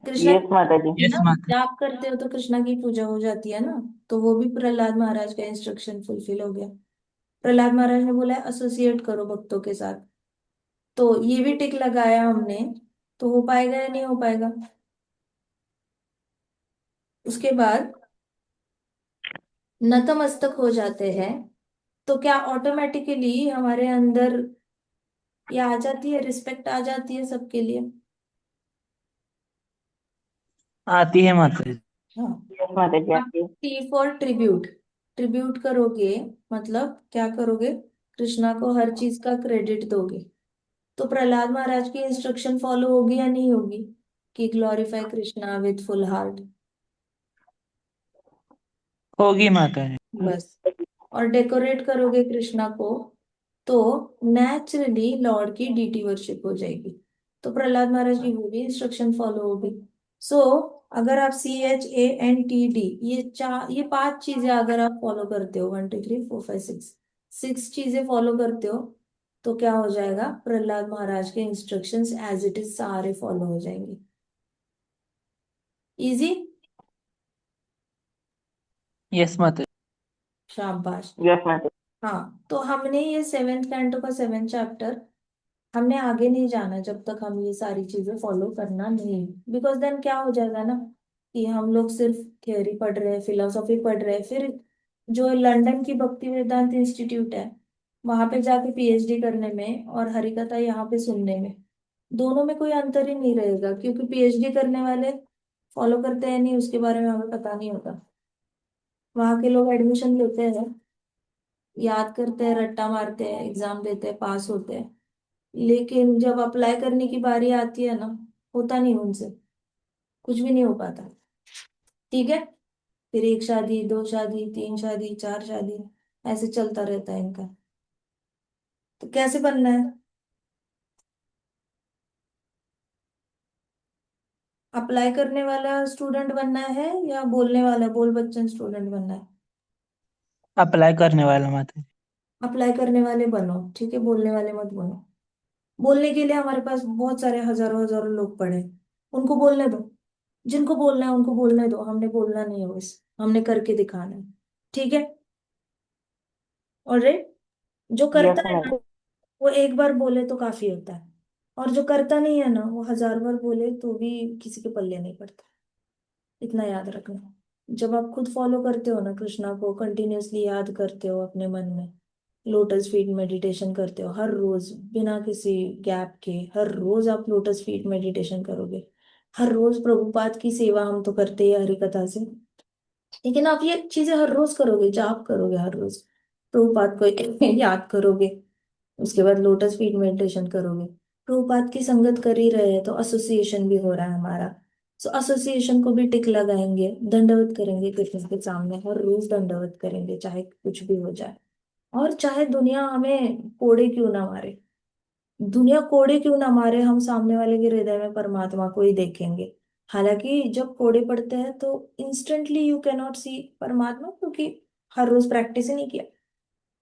[SPEAKER 1] कृष्णा
[SPEAKER 3] यस माता जी।
[SPEAKER 1] की
[SPEAKER 2] यस
[SPEAKER 1] ना,
[SPEAKER 2] माता।
[SPEAKER 1] जाप करते हो तो कृष्णा की पूजा हो जाती है ना। तो वो भी प्रहलाद महाराज का इंस्ट्रक्शन फुलफिल हो गया। प्रहलाद महाराज ने बोला एसोसिएट करो भक्तों के साथ, तो ये भी टिक लगाया हमने। तो हो पाएगा या नहीं हो पाएगा। उसके बाद नतमस्तक हो जाते हैं, तो क्या ऑटोमेटिकली हमारे अंदर ये आ जाती है, रिस्पेक्ट आ जाती है सबके लिए।
[SPEAKER 2] आती है माता जी।
[SPEAKER 1] हाँ।
[SPEAKER 3] यस माता जी
[SPEAKER 1] आप
[SPEAKER 3] आती है।
[SPEAKER 1] टी फॉर ट्रिब्यूट, ट्रिब्यूट करोगे, मतलब क्या करोगे, कृष्णा को हर चीज का क्रेडिट दोगे। तो प्रहलाद महाराज की इंस्ट्रक्शन फॉलो होगी या नहीं होगी कि glorify Krishna with full heart.
[SPEAKER 2] होगी माता जी।
[SPEAKER 1] बस। और डेकोरेट करोगे कृष्णा को, तो नेचुरली लॉर्ड की डीटी वर्शिप हो जाएगी। तो प्रहलाद महाराज की वो भी इंस्ट्रक्शन फॉलो होगी। सो अगर आप CHANTD, ये 5 चीजें अगर आप फॉलो करते हो, 1 2 3 4 5 6, 6 चीजें फॉलो करते हो, तो क्या हो जाएगा, प्रहलाद महाराज के इंस्ट्रक्शंस एज इट इज सारे फॉलो हो जाएंगे। इजी।
[SPEAKER 2] यस माता
[SPEAKER 1] शाबाश।
[SPEAKER 3] यस माता
[SPEAKER 1] हाँ, तो हमने ये 7th कैंटो का 7th चैप्टर, हमने आगे नहीं जाना जब तक हम ये सारी चीजें फॉलो करना नहीं। बिकॉज देन क्या हो जाएगा ना, कि हम लोग सिर्फ थियोरी पढ़ रहे हैं, फिलोसॉफी पढ़ रहे हैं, फिर जो लंदन की भक्ति वेदांत इंस्टीट्यूट है, वहां पे जाके PhD करने में और हरिकथा यहाँ पे सुनने में, दोनों में कोई अंतर ही नहीं रहेगा। क्योंकि PhD करने वाले फॉलो करते हैं नहीं, उसके बारे में हमें पता नहीं होता। वहां के लोग एडमिशन लेते हैं, याद करते हैं, रट्टा मारते हैं, एग्जाम देते हैं, पास होते हैं, लेकिन जब अप्लाई करने की बारी आती है ना, होता नहीं उनसे, कुछ भी नहीं हो पाता, ठीक है। फिर 1 शादी, 2 शादी, 3 शादी, 4 शादी, ऐसे चलता रहता है इनका। तो कैसे बनना है, अप्लाई करने वाला स्टूडेंट बनना है या बोलने वाला, बोल बच्चन स्टूडेंट बनना है।
[SPEAKER 2] अप्लाई करने वाला माता जी।
[SPEAKER 1] अप्लाई करने वाले बनो, ठीक है, बोलने वाले मत बनो। बोलने के लिए हमारे पास बहुत सारे हजारों हजारों लोग पड़े हैं, उनको बोलने दो। जिनको बोलना है उनको बोलने दो, हमने बोलना नहीं है, बस हमने करके दिखाना है, ठीक है। ऑलराइट। जो करता
[SPEAKER 3] यस
[SPEAKER 1] है ना,
[SPEAKER 3] माता
[SPEAKER 1] वो एक बार बोले तो काफी होता है, और जो करता नहीं है ना, वो 1000 बार बोले तो भी किसी के पल्ले नहीं पड़ता। इतना याद रखना। जब आप खुद फॉलो करते हो ना कृष्णा को, कंटिन्यूअसली याद करते हो अपने मन में, लोटस फीट मेडिटेशन करते हो हर रोज बिना किसी गैप के, हर रोज आप लोटस फीट मेडिटेशन करोगे, हर रोज प्रभुपाद की सेवा हम तो करते हैं हरि कथा से, लेकिन आप ये चीजें हर रोज करोगे, जाप करोगे हर रोज, प्रभुपाद को याद करोगे, उसके बाद लोटस फीट मेडिटेशन करोगे, प्रभुपाद की संगत कर ही रहे हैं तो एसोसिएशन भी हो रहा है हमारा, सो एसोसिएशन को भी टिक लगाएंगे, दंडवत करेंगे कृष्ण के सामने, हर रोज दंडवत करेंगे चाहे कुछ भी हो जाए, और चाहे दुनिया हमें कोड़े क्यों ना मारे, दुनिया कोड़े क्यों ना मारे, हम सामने वाले के हृदय में परमात्मा को ही देखेंगे। हालांकि जब कोड़े पड़ते हैं तो इंस्टेंटली यू कैन नॉट सी परमात्मा, क्योंकि हर रोज प्रैक्टिस ही नहीं किया,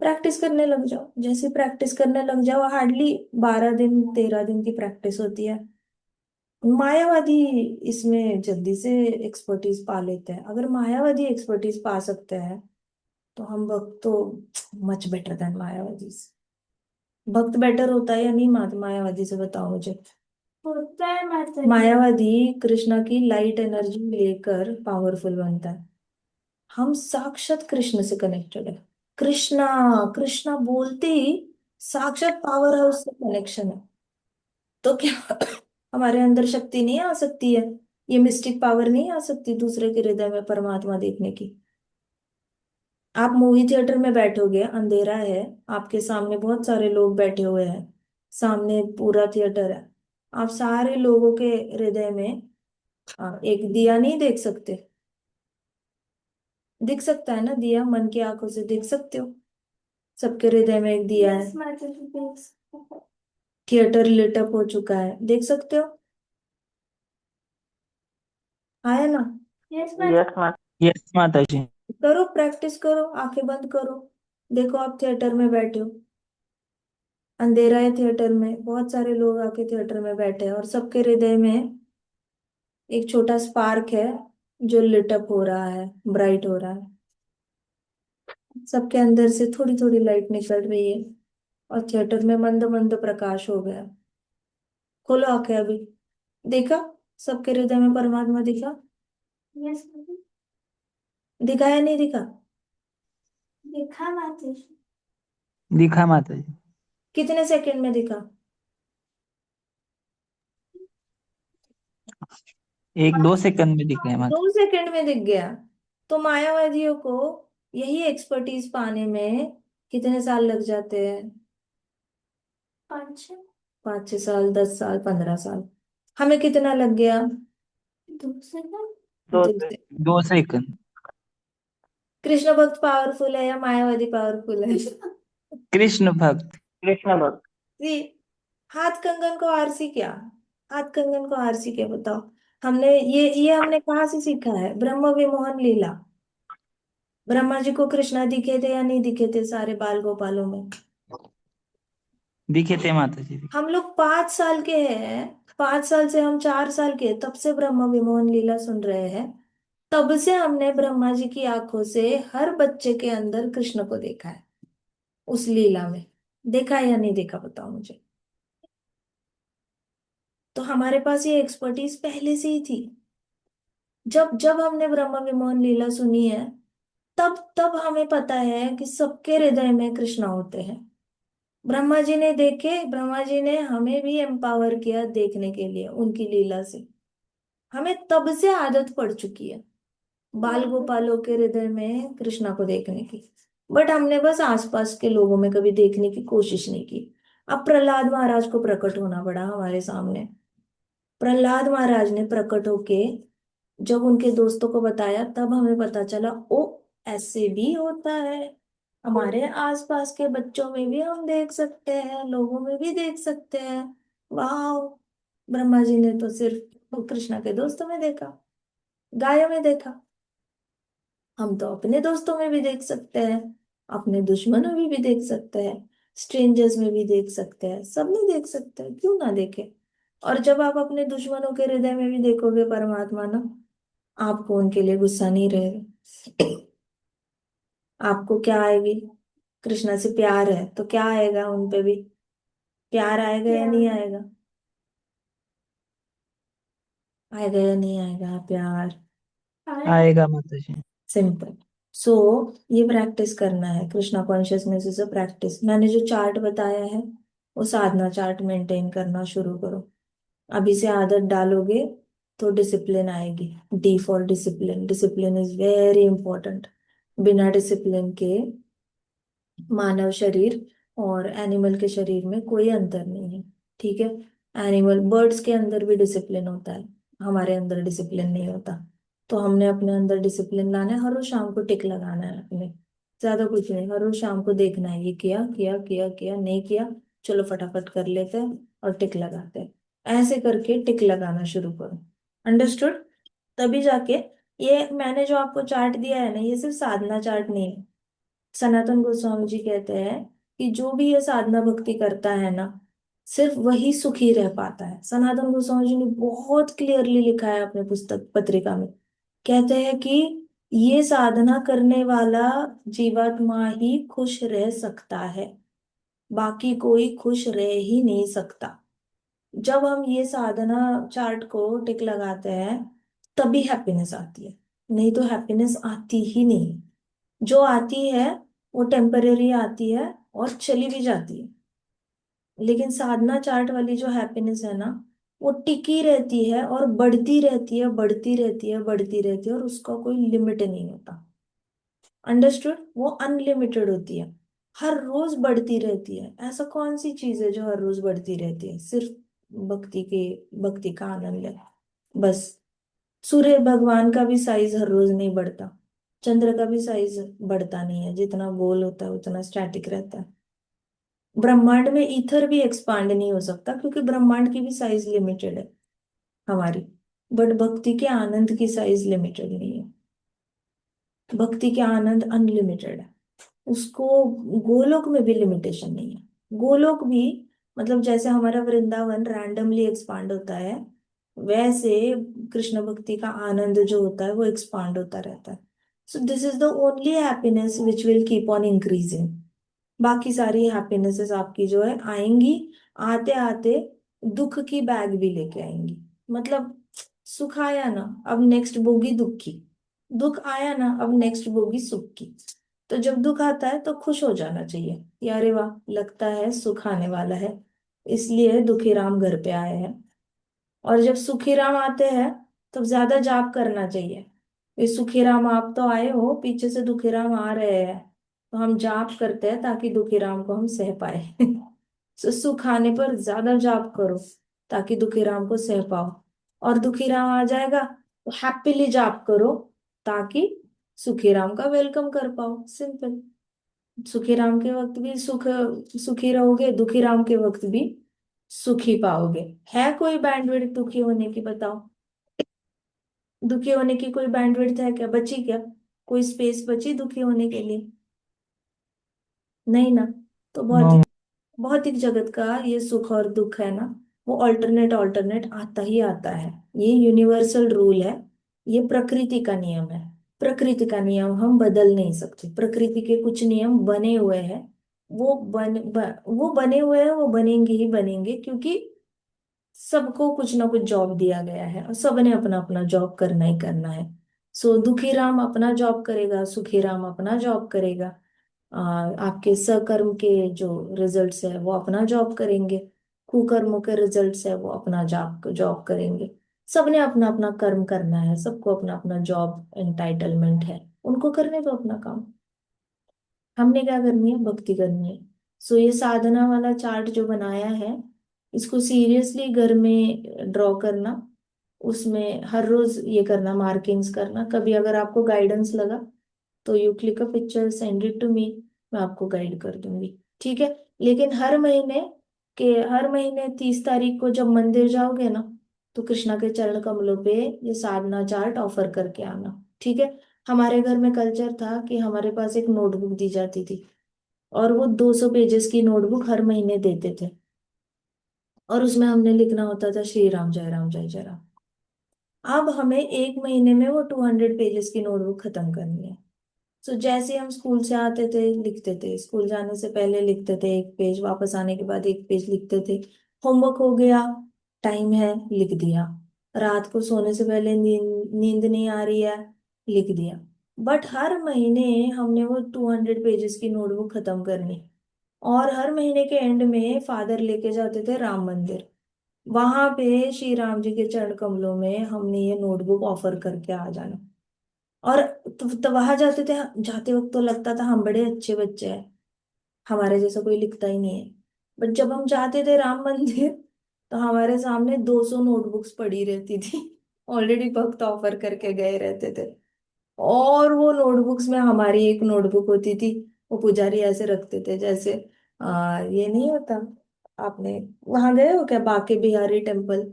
[SPEAKER 1] प्रैक्टिस करने लग जाओ, जैसे प्रैक्टिस करने लग जाओ, हार्डली 12 दिन 13 दिन की प्रैक्टिस होती है। मायावादी इसमें जल्दी से एक्सपर्टीज पा लेते हैं, अगर मायावादी एक्सपर्टीज पा सकते हैं तो हम भक्त तो मच बेटर देन मायावादी। भक्त बेटर होता है या नहीं मायावादी से, बताओ मुझे। होता है मायावादी कृष्णा की लाइट एनर्जी लेकर पावरफुल बनता है, हम साक्षात कृष्ण से कनेक्टेड है, कृष्णा कृष्णा बोलते ही साक्षात पावर हाउस से कनेक्शन है, तो क्या हमारे अंदर शक्ति नहीं आ सकती है, ये मिस्टिक पावर नहीं आ सकती दूसरे के हृदय में परमात्मा देखने की। आप मूवी थिएटर में बैठोगे, अंधेरा है, आपके सामने बहुत सारे लोग बैठे हुए हैं, सामने पूरा थिएटर है, आप सारे लोगों के हृदय में एक दिया नहीं देख सकते, दिख सकता है ना दिया, मन की आंखों से देख सकते हो, सबके हृदय में एक दिया है, थिएटर लिट अप हो चुका है, देख सकते हो, आया ना। यस।
[SPEAKER 3] यस माता।
[SPEAKER 2] यस माता जी।
[SPEAKER 1] करो प्रैक्टिस करो, आंखें बंद करो, देखो आप थिएटर में बैठे हो, अंधेरा है थिएटर में, बहुत सारे लोग आके थिएटर में बैठे हैं और सबके हृदय में एक छोटा स्पार्क है जो लिटअप हो रहा है, ब्राइट हो रहा है, सबके अंदर से थोड़ी थोड़ी लाइट निकल रही है और थिएटर में मंद मंद प्रकाश हो गया। खोलो आंखें अभी, देखा सबके हृदय में परमात्मा दिखा। यस। दिखा या नहीं दिखा? दिखा माता जी।
[SPEAKER 2] दिखा माता जी।
[SPEAKER 1] कितने सेकंड में दिखा?
[SPEAKER 2] 1-2 सेकंड में दिखा है माता।
[SPEAKER 1] 2 सेकंड में दिख गया। तो मायावादियों को यही एक्सपर्टीज पाने में कितने साल लग जाते हैं? 5 6। 5 6 साल, 10 साल, 15 साल, हमें कितना लग गया? 2 सेकंड।
[SPEAKER 3] दो
[SPEAKER 1] दो
[SPEAKER 3] से
[SPEAKER 1] से
[SPEAKER 2] दो सेकंड
[SPEAKER 1] कृष्ण भक्त पावरफुल है या मायावादी पावरफुल है?
[SPEAKER 2] कृष्ण भक्त।
[SPEAKER 3] कृष्ण भक्त।
[SPEAKER 1] जी। हाथ कंगन को आरसी क्या, हाथ कंगन को आरसी क्या बताओ, हमने ये हमने कहाँ से सीखा है? ब्रह्म विमोहन लीला, ब्रह्मा जी को कृष्णा दिखे थे या नहीं दिखे थे सारे बाल गोपालों में?
[SPEAKER 2] दिखे थे माता जी।
[SPEAKER 1] हम लोग 5 साल के हैं, 5 साल से हम 4 साल के, तब से ब्रह्म विमोहन लीला सुन रहे हैं, तब से हमने ब्रह्मा जी की आंखों से हर बच्चे के अंदर कृष्ण को देखा है, उस लीला में देखा है या नहीं देखा बताओ मुझे। तो हमारे पास ये एक्सपर्टीज पहले से ही थी, जब जब हमने ब्रह्म विमोहन लीला सुनी है तब तब हमें पता है कि सबके हृदय में कृष्ण होते हैं। ब्रह्मा जी ने देखे, ब्रह्मा जी ने हमें भी एम्पावर किया देखने के लिए उनकी लीला से, हमें तब से आदत पड़ चुकी है बाल गोपालों के हृदय में कृष्णा को देखने की, बट हमने बस आसपास के लोगों में कभी देखने की कोशिश नहीं की। अब प्रहलाद महाराज को प्रकट होना पड़ा हमारे सामने, प्रहलाद महाराज ने प्रकट होके जब उनके दोस्तों को बताया तब हमें पता चला, ओ ऐसे भी होता है, हमारे आसपास के बच्चों में भी हम देख सकते हैं, लोगों में भी देख सकते हैं। वाह, ब्रह्मा जी ने तो सिर्फ कृष्णा के दोस्तों में देखा, गायों में देखा, हम तो अपने दोस्तों में भी देख सकते हैं, अपने दुश्मनों में भी देख सकते हैं, स्ट्रेंजर्स में भी देख सकते हैं, सब में देख सकते हैं, क्यों ना देखे। और जब आप अपने दुश्मनों के हृदय में भी देखोगे परमात्मा ना, आपको उनके लिए गुस्सा नहीं रहेगा, आपको क्या आएगी? कृष्णा से प्यार है तो क्या आएगा उन पे भी, प्यार आएगा या नहीं आएगा? आएगा या नहीं आएगा प्यार?
[SPEAKER 2] आएगा माता जी।
[SPEAKER 1] सिंपल। सो ये प्रैक्टिस करना है, Krishna consciousness is a practice. मैंने जो चार्ट बताया है वो साधना चार्ट मेंटेन करना शुरू करो। अभी से आदत डालोगे तो डिसिप्लिन आएगी। D for discipline. Discipline is very important. बिना डिसिप्लिन के मानव शरीर और एनिमल के शरीर में कोई अंतर नहीं है। ठीक है। एनिमल बर्ड्स के अंदर भी डिसिप्लिन होता है, हमारे अंदर डिसिप्लिन नहीं होता। तो हमने अपने अंदर डिसिप्लिन लाना है, हर रोज शाम को टिक लगाना है अपने। ज्यादा कुछ नहीं, हर रोज शाम को देखना है ये किया किया किया किया, नहीं किया चलो फटाफट कर लेते हैं और टिक लगाते हैं। ऐसे करके टिक लगाना शुरू करो। अंडरस्टूड? तभी जाके ये मैंने जो आपको चार्ट दिया है ना, ये सिर्फ साधना चार्ट नहीं है। सनातन गोस्वामी जी कहते हैं कि जो भी ये साधना भक्ति करता है ना, सिर्फ वही सुखी रह पाता है। सनातन गोस्वामी जी ने बहुत क्लियरली लिखा है अपने पुस्तक पत्रिका में। कहते हैं कि ये साधना करने वाला जीवात्मा ही खुश रह सकता है, बाकी कोई खुश रह ही नहीं सकता। जब हम ये साधना चार्ट को टिक लगाते हैं तभी हैप्पीनेस आती है, नहीं तो हैप्पीनेस आती ही नहीं। जो आती है वो टेम्परेरी आती है और चली भी जाती है। लेकिन साधना चार्ट वाली जो हैप्पीनेस है ना, वो टिकी रहती है और बढ़ती रहती है, बढ़ती रहती है, बढ़ती रहती है, और उसका कोई लिमिट नहीं होता। अंडरस्टूड? वो अनलिमिटेड होती है, हर रोज बढ़ती रहती है। ऐसा कौन सी चीज है जो हर रोज बढ़ती रहती है? सिर्फ भक्ति के, भक्ति का आनंद है बस। सूर्य भगवान का भी साइज हर रोज नहीं बढ़ता, चंद्र का भी साइज बढ़ता नहीं है, जितना गोल होता है उतना स्टैटिक रहता है। ब्रह्मांड में ईथर भी एक्सपांड नहीं हो सकता क्योंकि ब्रह्मांड की भी साइज लिमिटेड है हमारी। बट भक्ति के आनंद की साइज लिमिटेड नहीं है। भक्ति के आनंद अनलिमिटेड है, उसको गोलोक में भी लिमिटेशन नहीं है। गोलोक भी, मतलब जैसे हमारा वृंदावन रैंडमली एक्सपांड होता है, वैसे कृष्ण भक्ति का आनंद जो होता है वो एक्सपांड होता रहता है। So this is the only happiness which will keep on increasing. बाकी सारी हैप्पीनेसेस आपकी जो है आएंगी, आते आते दुख की बैग भी लेके आएंगी। मतलब सुख आया ना, अब नेक्स्ट बोगी दुख की। दुख आया ना, अब नेक्स्ट बोगी सुख की। तो जब दुख आता है तो खुश हो जाना चाहिए कि अरे वाह, लगता है सुख आने वाला है, इसलिए दुखी राम घर पे आए हैं। और जब सुखी राम आते हैं तब ज्यादा जाप करना चाहिए। ये सुखी राम आप तो आए हो, पीछे से दुखी राम आ रहे हैं, तो हम जाप करते हैं ताकि दुखी राम को हम सह पाए। तो सुख आने पर ज्यादा जाप करो ताकि दुखी राम को सह पाओ। और दुखी राम आ जाएगा तो हैप्पीली जाप करो ताकि सुखी राम का वेलकम कर पाओ। सिंपल। सुखी राम के वक्त भी सुख, सुखी रहोगे, दुखी राम के वक्त भी सुखी पाओगे। है कोई बैंडविड्थ दुखी होने की? बताओ। दुखी होने की कोई बैंडविड्थ है क्या? बची क्या? कोई स्पेस बची दुखी होने के लिए? नहीं ना। तो
[SPEAKER 2] नो।
[SPEAKER 1] भौतिक जगत का ये सुख और दुख है ना, वो ऑल्टरनेट ऑल्टरनेट आता ही आता है। ये यूनिवर्सल रूल है, ये प्रकृति का नियम है। प्रकृति का नियम हम बदल नहीं सकते, प्रकृति के कुछ नियम बने हुए हैं। वो बने हुए हैं, वो बनेंगे ही बनेंगे, क्योंकि सबको कुछ ना कुछ जॉब दिया गया है और सबने अपना अपना जॉब करना ही करना है। सो दुखी राम अपना जॉब करेगा, सुखी राम अपना जॉब करेगा। आपके सकर्म के जो रिजल्ट्स है वो अपना जॉब करेंगे, कुकर्मों के रिजल्ट्स है वो अपना जॉब जॉब करेंगे। सबने अपना अपना कर्म करना है, सबको अपना अपना जॉब एंटाइटलमेंट है, उनको करने दो अपना काम। हमने क्या करनी है? भक्ति करनी है। सो ये साधना वाला चार्ट जो बनाया है, इसको सीरियसली घर में ड्रॉ करना, उसमें हर रोज ये करना, मार्किंग्स करना। कभी अगर आपको गाइडेंस लगा तो you click a picture, send it to me, मैं आपको गाइड कर दूंगी। ठीक है। लेकिन हर महीने 30 तारीख को जब मंदिर जाओगे ना, तो कृष्णा के चरण कमलों पे ये साधना चार्ट ऑफर करके आना। ठीक है। हमारे घर में कल्चर था कि हमारे पास एक नोटबुक दी जाती थी, और वो 200 पेजेस की नोटबुक हर महीने देते थे, और उसमें हमने लिखना होता था श्री राम जय राम जय जय राम। अब हमें एक महीने में वो 200 पेजेस की नोटबुक खत्म करनी है। तो जैसे हम स्कूल से आते थे लिखते थे, स्कूल जाने से पहले लिखते थे 1 पेज, वापस आने के बाद 1 पेज लिखते थे। होमवर्क हो गया, टाइम है, लिख दिया। रात को सोने से पहले नींद नींद नहीं आ रही है, लिख दिया। बट हर महीने हमने वो 200 पेजेस की नोटबुक खत्म करनी, और हर महीने के एंड में फादर लेके जाते थे राम मंदिर। वहां पे श्री राम जी के चरण कमलों में हमने ये नोटबुक ऑफर करके आ जाना। और तो वहां जाते थे, जाते वक्त तो लगता था हम बड़े अच्छे बच्चे हैं, हमारे जैसा कोई लिखता ही नहीं है। बट जब हम जाते थे राम मंदिर, तो हमारे सामने 200 नोटबुक्स पड़ी रहती थी। ऑलरेडी वक्त ऑफर करके गए रहते थे। और वो नोटबुक्स में हमारी एक नोटबुक होती थी, वो पुजारी ऐसे रखते थे जैसे ये नहीं होता, आपने वहां गए हो क्या बाके बिहारी टेम्पल,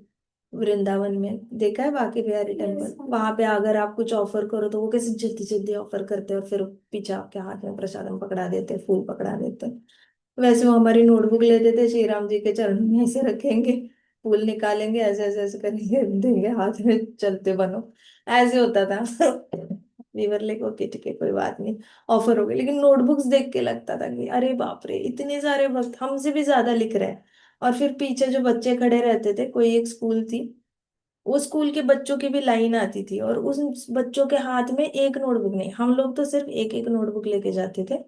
[SPEAKER 1] वृंदावन में देखा है बाके बिहारी टेम्पल? वहां पे अगर आप कुछ ऑफर करो तो वो कैसे जल्दी जल्दी ऑफर करते हैं, और फिर पीछे आपके हाथ में प्रसादम पकड़ा देते, फूल पकड़ा देते। वैसे वो हमारी नोटबुक लेते थे, श्री राम जी के चरण में ऐसे रखेंगे, फूल निकालेंगे, ऐसे ऐसे ऐसे करेंगे, देंगे हाथ में, चलते बनो। ऐसे होता था। वीवर लेके ओके ठीक है कोई बात नहीं, ऑफर हो गई। लेकिन नोटबुक्स देख के लगता था कि अरे बाप रे, इतने सारे वक्त हमसे भी ज्यादा लिख रहे हैं। और फिर पीछे जो बच्चे खड़े रहते थे, कोई एक स्कूल थी, वो स्कूल के बच्चों की भी लाइन आती थी, और उस बच्चों के हाथ में एक नोटबुक नहीं, हम लोग तो सिर्फ एक एक नोटबुक लेके जाते थे।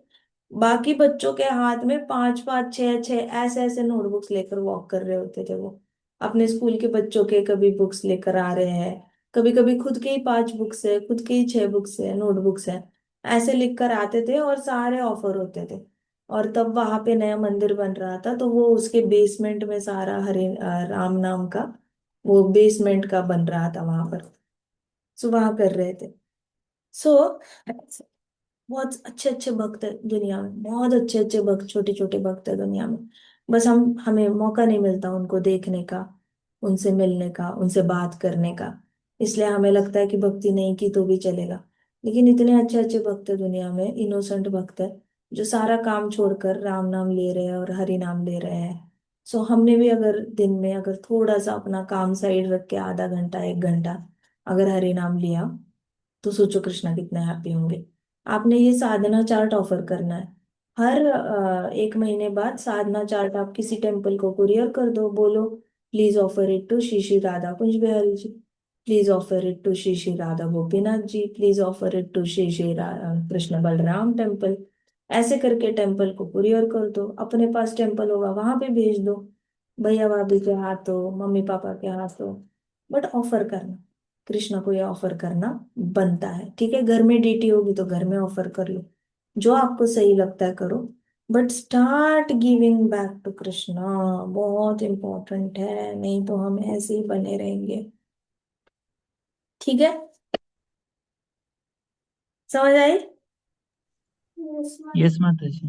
[SPEAKER 1] बाकी बच्चों के हाथ में पांच पांच छह छह ऐसे ऐसे नोटबुक्स लेकर वॉक कर रहे होते थे वो। अपने स्कूल के बच्चों के कभी बुक्स लेकर आ रहे हैं, कभी कभी खुद के ही 5 बुक्स है, खुद के ही 6 बुक्स है, नोटबुक्स है, ऐसे लिख कर आते थे, और सारे ऑफर होते थे। और तब वहां पे नया मंदिर बन रहा था, तो वो उसके बेसमेंट में सारा हरे राम नाम का वो बेसमेंट का बन रहा था वहां पर। सो वहां कर रहे थे। सो बहुत अच्छे अच्छे भक्त है दुनिया में, बहुत अच्छे अच्छे भक्त, छोटे छोटे भक्त है दुनिया में। बस हमें मौका नहीं मिलता उनको देखने का, उनसे मिलने का, उनसे बात करने का। इसलिए हमें लगता है कि भक्ति नहीं की तो भी चलेगा। लेकिन इतने अच्छे अच्छे भक्त है दुनिया में, इनोसेंट भक्त है, जो सारा काम छोड़कर राम नाम ले रहे हैं और हरि नाम ले रहे हैं। सो हमने भी अगर दिन में अगर थोड़ा सा अपना काम साइड रख के आधा घंटा 1 घंटा अगर हरि नाम लिया, तो सोचो कृष्णा कितने हैप्पी होंगे। आपने ये साधना चार्ट ऑफर करना है। हर 1 महीने बाद साधना चार्ट आप किसी टेम्पल को कुरियर कर दो, बोलो please offer it to Shri Shri Radha Kunj Bihari ji, please offer it to Shri Shri Radha Gopinath ji, please offer it to Shri Shri Krishna Balaram temple. ऐसे करके टेम्पल को कुरियर कर दो, अपने पास टेम्पल होगा वहां पे भेज दो, भैया भाभी के हाथों, मम्मी पापा के हाथों। बट ऑफर करना, कृष्णा को ये ऑफर करना बनता है। ठीक है, घर में डीटी होगी तो घर में ऑफर कर लो, जो आपको सही लगता है करो। But start giving back to Krishna, बहुत इंपॉर्टेंट है, नहीं तो हम ऐसे ही बने रहेंगे। ठीक है, समझ आई?
[SPEAKER 3] यस माता जी।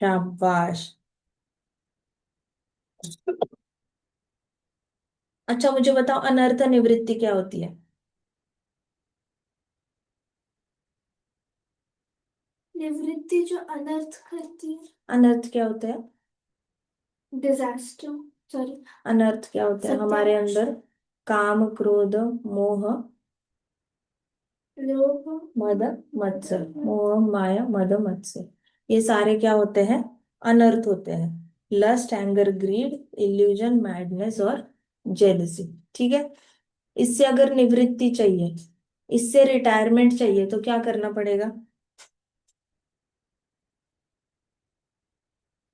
[SPEAKER 1] शाबाश। अच्छा मुझे बताओ, अनर्थ निवृत्ति क्या होती है?
[SPEAKER 4] निवृत्ति जो अनर्थ करती है।
[SPEAKER 1] अनर्थ क्या होता है?
[SPEAKER 4] Disaster, sorry.
[SPEAKER 1] अनर्थ क्या होता है हमारे
[SPEAKER 4] सत्यानाश।
[SPEAKER 1] अंदर? काम, क्रोध, मोह,
[SPEAKER 4] लोभ।
[SPEAKER 1] मद, मत्सर। मोह माया मद मत्सर, ये सारे क्या होते हैं? अनर्थ होते हैं। Lust, anger, greed, illusion, madness और जेलसी। ठीक है, इससे अगर निवृत्ति चाहिए, इससे रिटायरमेंट चाहिए, तो क्या करना पड़ेगा?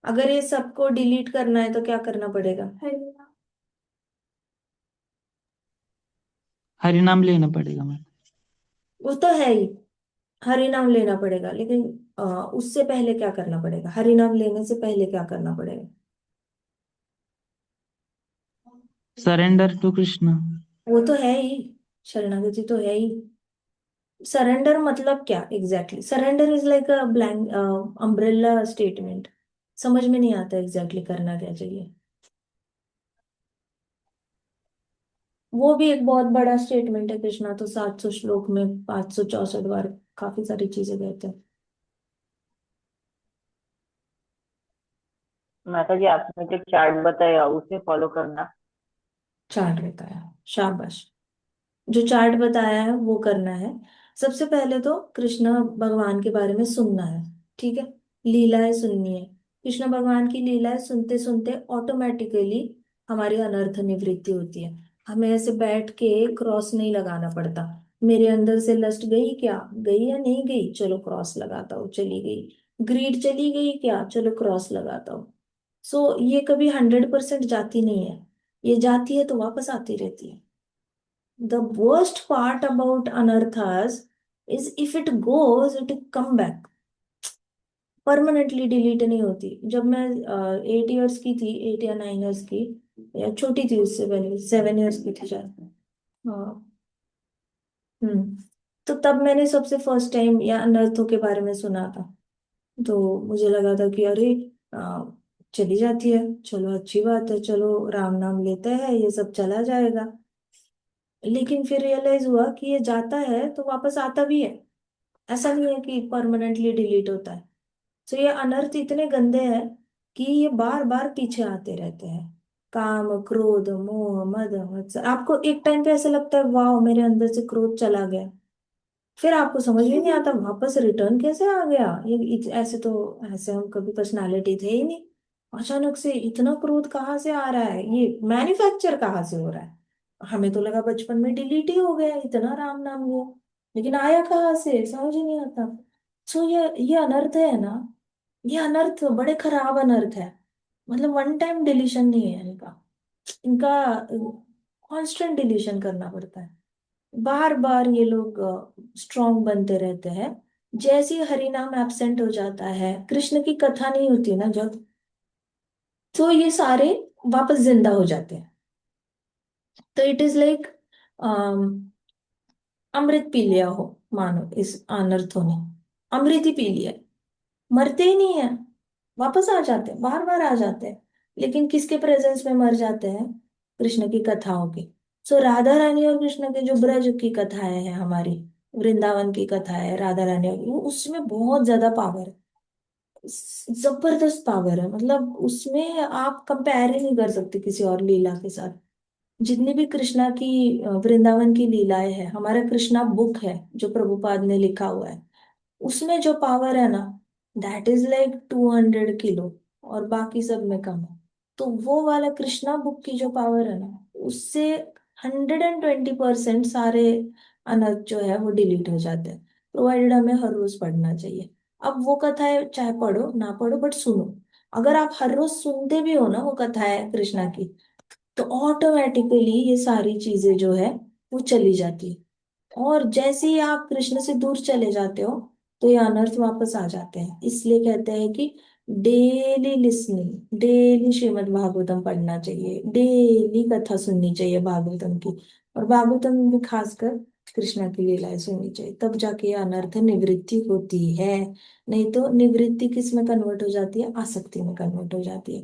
[SPEAKER 1] अगर ये सबको डिलीट करना है तो क्या करना पड़ेगा?
[SPEAKER 4] हरिनाम।
[SPEAKER 3] हरि नाम लेना पड़ेगा मैम।
[SPEAKER 1] वो तो है ही, हरि नाम लेना पड़ेगा, लेकिन उससे पहले क्या करना पड़ेगा? हरि नाम लेने से पहले क्या करना पड़ेगा?
[SPEAKER 3] Surrender to Krishna.
[SPEAKER 1] वो तो है ही, शरणागति तो है ही। सरेंडर मतलब क्या exactly? Surrender is like a blank umbrella statement. समझ में नहीं आता एग्जैक्टली करना क्या चाहिए। वो भी एक बहुत बड़ा स्टेटमेंट है, कृष्णा तो 700 श्लोक में 564 बार काफी सारी चीजें कहते हैं।
[SPEAKER 3] माता जी आपने जो चार्ट बताया उसे फॉलो करना।
[SPEAKER 1] चार्ट बताया, शाबाश। जो चार्ट बताया है वो करना है। सबसे पहले तो कृष्ण भगवान के बारे में सुनना है। ठीक है, लीलाएं सुननी है। कृष्ण भगवान की लीलाएं सुनते सुनते ऑटोमेटिकली हमारी अनर्थ निवृत्ति होती है। हमें ऐसे बैठ के क्रॉस नहीं लगाना पड़ता, मेरे अंदर से लस्ट गई क्या, गई या नहीं गई, चलो क्रॉस लगाता हूँ, चली गई। ग्रीड चली गई क्या, चलो क्रॉस लगाता हूँ। सो ये कभी 100% जाती नहीं है, ये जाती है तो वापस आती रहती है। The worst part about anarthas is if it goes it come back, permanently delete नहीं होती। जब मैं 8 इयर्स की थी, 8 या 9 इयर्स की, या छोटी थी उससे पहले, 7 इयर्स की थी शायद। हाँ। हम्म। तो तब मैंने सबसे फर्स्ट टाइम या अनर्थों के बारे में सुना था। तो मुझे लगा था कि अरे, आ, चली जाती है, चलो अच्छी बात है, चलो राम नाम लेते हैं, ये सब चला जाएगा। लेकिन फिर रियलाइज हुआ कि ये जाता है तो वापस आता भी है, ऐसा नहीं है कि परमानेंटली डिलीट होता है। तो ये अनर्थ इतने गंदे हैं कि ये बार बार पीछे आते रहते हैं। काम, क्रोध, मोह, मद, मत्सर। आपको एक टाइम पे ऐसा लगता है वाह मेरे अंदर से क्रोध चला गया, फिर आपको समझ में नहीं आता वापस रिटर्न कैसे आ गया। ऐसे तो, ऐसे हम कभी पर्सनालिटी थे ही नहीं, अचानक से इतना क्रोध कहाँ से आ रहा है, ये मैन्युफैक्चर कहाँ से हो रहा है। हमें तो लगा बचपन में डिलीट ही हो गया, इतना राम नाम लिया, लेकिन आया कहाँ से समझ ही नहीं आता। सो ये अनर्थ है ना, ये अनर्थ बड़े खराब अनर्थ है। मतलब वन टाइम डिलीशन नहीं है इनका, इनका कांस्टेंट डिलीशन करना पड़ता है। बार बार ये लोग स्ट्रांग बनते रहते हैं। जैसे ही हरि नाम एब्सेंट हो जाता है, कृष्ण की कथा नहीं होती ना जब, तो ये सारे वापस जिंदा हो जाते हैं। तो इट इज लाइक अमृत पी लिया हो, मानो इस अनर्थों ने अमृत ही पी लिया है। मरते ही नहीं है, वापस आ जाते हैं, बार बार आ जाते हैं। लेकिन किसके प्रेजेंस में मर जाते हैं, कृष्ण की कथाओं के। सो राधा रानी और कृष्ण के जो ब्रज की कथाएं हैं हमारी, वृंदावन की कथा है राधा रानी और उसमें बहुत ज्यादा पावर है, जबरदस्त पावर है। मतलब उसमें आप कंपेयर ही नहीं कर सकते किसी और लीला के साथ। जितनी भी कृष्णा की वृंदावन की लीलाएं हैं, हमारा कृष्णा बुक है जो प्रभुपाद ने लिखा हुआ है, उसमें जो पावर है ना, दैट इज लाइक 200 किलो, और बाकी सब में कम है। तो वो वाला कृष्णा बुक की जो पावर है ना, उससे 120% सारे अनर्थ जो है वो डिलीट हो जाते हैं, प्रोवाइडेड हमें हर रोज पढ़ना चाहिए। अब वो कथाएं चाहे पढ़ो ना पढ़ो बट सुनो। अगर आप हर रोज सुनते भी हो ना वो कथाएं कृष्णा की, तो ऑटोमेटिकली ये सारी चीजें जो है वो चली जाती है। और जैसे ही आप कृष्ण से दूर चले जाते हो, तो ये अनर्थ वापस आ जाते हैं। इसलिए कहते हैं कि daily listening, daily Shrimad Bhagavatam पढ़ना चाहिए, डेली कथा सुननी चाहिए भागवतम की, और भागवतम में खासकर कृष्णा की लीलाएं सुननी चाहिए, तब जाके ये अनर्थ निवृत्ति होती है। नहीं तो निवृत्ति किस में कन्वर्ट हो जाती है, आसक्ति में कन्वर्ट हो जाती है।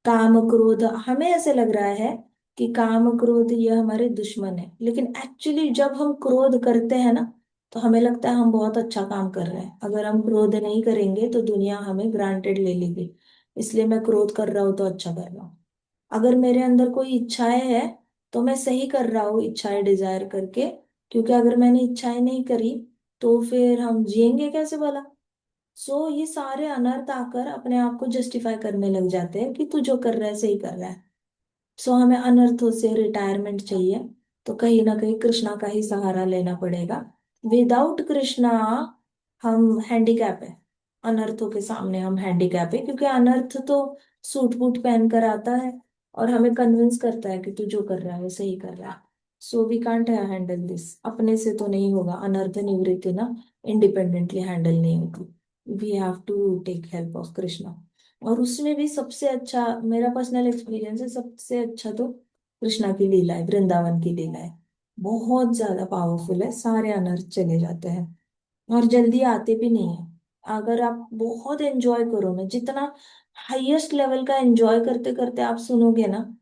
[SPEAKER 1] काम क्रोध, हमें ऐसे लग रहा है कि काम क्रोध ये हमारे दुश्मन है, लेकिन एक्चुअली जब हम क्रोध करते हैं ना, तो हमें लगता है हम बहुत अच्छा काम कर रहे हैं। अगर हम क्रोध नहीं करेंगे तो दुनिया हमें ग्रांटेड ले लेगी, इसलिए मैं क्रोध कर रहा हूँ तो अच्छा कर रहा हूँ। अगर मेरे अंदर कोई इच्छाएं है, तो मैं सही कर रहा हूँ इच्छाएं डिजायर करके, क्योंकि अगर मैंने इच्छाएं नहीं करी तो फिर हम जिएंगे कैसे भला। सो ये सारे अनर्थ आकर अपने आप को जस्टिफाई करने लग जाते हैं कि तू जो कर रहा है सही कर रहा है। सो हमें अनर्थों से रिटायरमेंट चाहिए, तो कहीं ना कहीं कृष्णा का ही सहारा लेना पड़ेगा। विदाउट कृष्णा हम हैंडीकैप है, अनर्थों के सामने हम हैंडीकैप है, क्योंकि अनर्थ तो सूट बूट पहन कर आता है और हमें कन्विंस करता है कि तू जो कर रहा है वो सही कर रहा है। So we can't handle this, अपने से तो नहीं होगा अनर्थ निवृत्ति ना, इंडिपेंडेंटली हैंडल नहीं होगी। We have to take help of Krishna. और उसमें भी सबसे अच्छा मेरा पर्सनल एक्सपीरियंस है, सबसे अच्छा तो कृष्णा की लीला है, वृंदावन की लीला है। बहुत ज्यादा पावरफुल है, सारे अनर्थ चले जाते हैं और जल्दी आते भी नहीं है। अगर आप बहुत एंजॉय करो ना, जितना हाईएस्ट लेवल का एंजॉय करते करते आप सुनोगे ना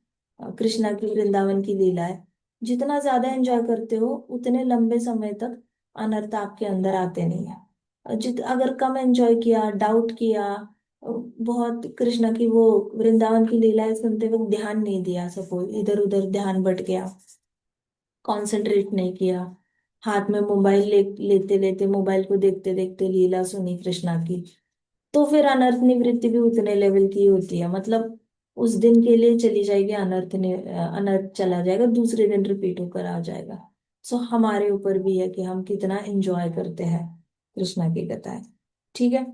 [SPEAKER 1] कृष्णा की वृंदावन की लीला है, जितना ज्यादा एंजॉय करते हो उतने लंबे समय तक अनर्थ आपके अंदर आते नहीं है। अगर कम एंजॉय किया, डाउट किया, बहुत कृष्णा की वो वृंदावन की लीलाएं सुनते वक्त ध्यान नहीं दिया, सपोज इधर उधर ध्यान भट गया, कंसंट्रेट नहीं किया, हाथ में मोबाइल लेते लेते मोबाइल को देखते देखते लीला सुनी कृष्णा की, तो फिर अनर्थ निवृत्ति भी उतने लेवल की होती है। मतलब उस दिन के लिए चली जाएगी, अनर्थ चला जाएगा, दूसरे दिन रिपीट होकर आ जाएगा। सो हमारे ऊपर भी है कि हम कितना एंजॉय करते हैं कृष्णा की कथाएं। ठीक है,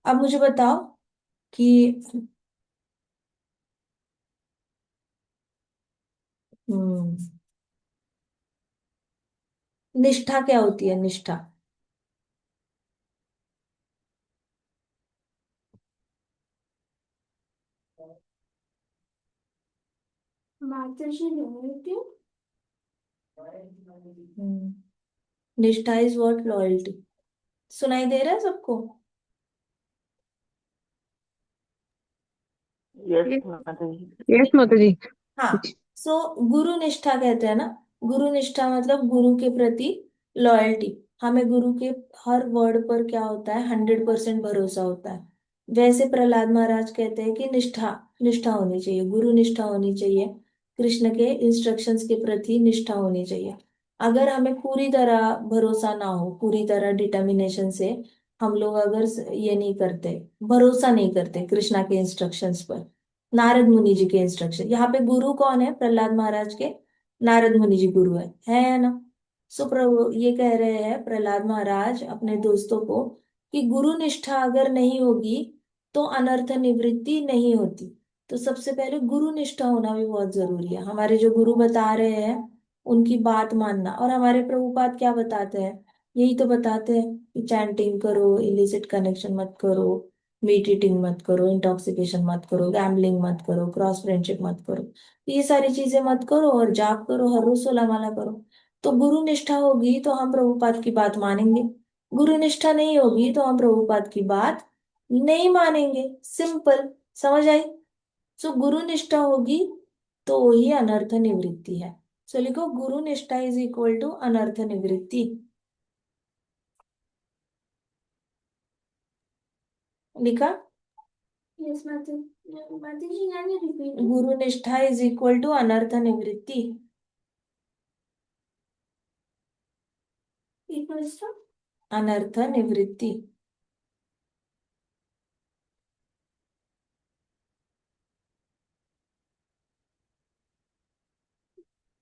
[SPEAKER 1] अब मुझे बताओ कि हम्म, निष्ठा क्या होती है? निष्ठा।
[SPEAKER 4] माताजी लॉयल्टी।
[SPEAKER 1] निष्ठा इज व्हाट? लॉयल्टी। सुनाई दे रहा है सबको?
[SPEAKER 3] यस माता जी।
[SPEAKER 5] यस माता जी।
[SPEAKER 1] हाँ। सो गुरु निष्ठा कहते हैं ना। गुरु निष्ठा मतलब गुरु के प्रति लॉयल्टी। हमें गुरु के हर वर्ड पर क्या होता है? 100% भरोसा होता है। वैसे प्रहलाद महाराज कहते हैं कि निष्ठा, निष्ठा होनी चाहिए, गुरु निष्ठा होनी चाहिए, कृष्ण के इंस्ट्रक्शंस के प्रति निष्ठा होनी चाहिए। अगर हमें पूरी तरह भरोसा ना हो, पूरी तरह डिटर्मिनेशन से हम लोग अगर ये नहीं करते, भरोसा नहीं करते कृष्णा के इंस्ट्रक्शंस पर, नारद मुनि जी के इंस्ट्रक्शन, यहाँ पे गुरु कौन है? प्रहलाद महाराज के नारद मुनि जी गुरु है ना। सो प्रभु ये कह रहे हैं प्रहलाद महाराज अपने दोस्तों को कि गुरु निष्ठा अगर नहीं होगी तो अनर्थ निवृत्ति नहीं होती। तो सबसे पहले गुरु निष्ठा होना भी बहुत जरूरी है। हमारे जो गुरु बता रहे हैं उनकी बात मानना। और हमारे प्रभुपाद क्या बताते हैं? यही तो बताते हैं कि चैंटिंग करो, इलिसिट कनेक्शन मत करो, मीट ईटिंग मत करो, इंटॉक्सिकेशन मत करो, गैम्बलिंग मत करो, क्रॉस फ्रेंडशिप मत करो, ये सारी चीजें मत करो, और जाप करो, हर रोज 16 माला करो। तो गुरु निष्ठा होगी तो हम प्रभुपाद की बात मानेंगे। गुरु निष्ठा नहीं होगी तो हम प्रभुपाद की बात नहीं मानेंगे। सिंपल। समझ आई? सो गुरु निष्ठा होगी तो ही अनर्थ निवृत्ति है। सो लिखो, गुरु निष्ठा इज इक्वल टू अनर्थ निवृत्ति। लिखा?
[SPEAKER 4] यस माताजी यानी रिपीट।
[SPEAKER 1] गुरु निष्ठा इज इक्वल टू अनर्थ निवृत्ति।
[SPEAKER 4] Equals to.
[SPEAKER 1] अनर्थ निवृत्ति।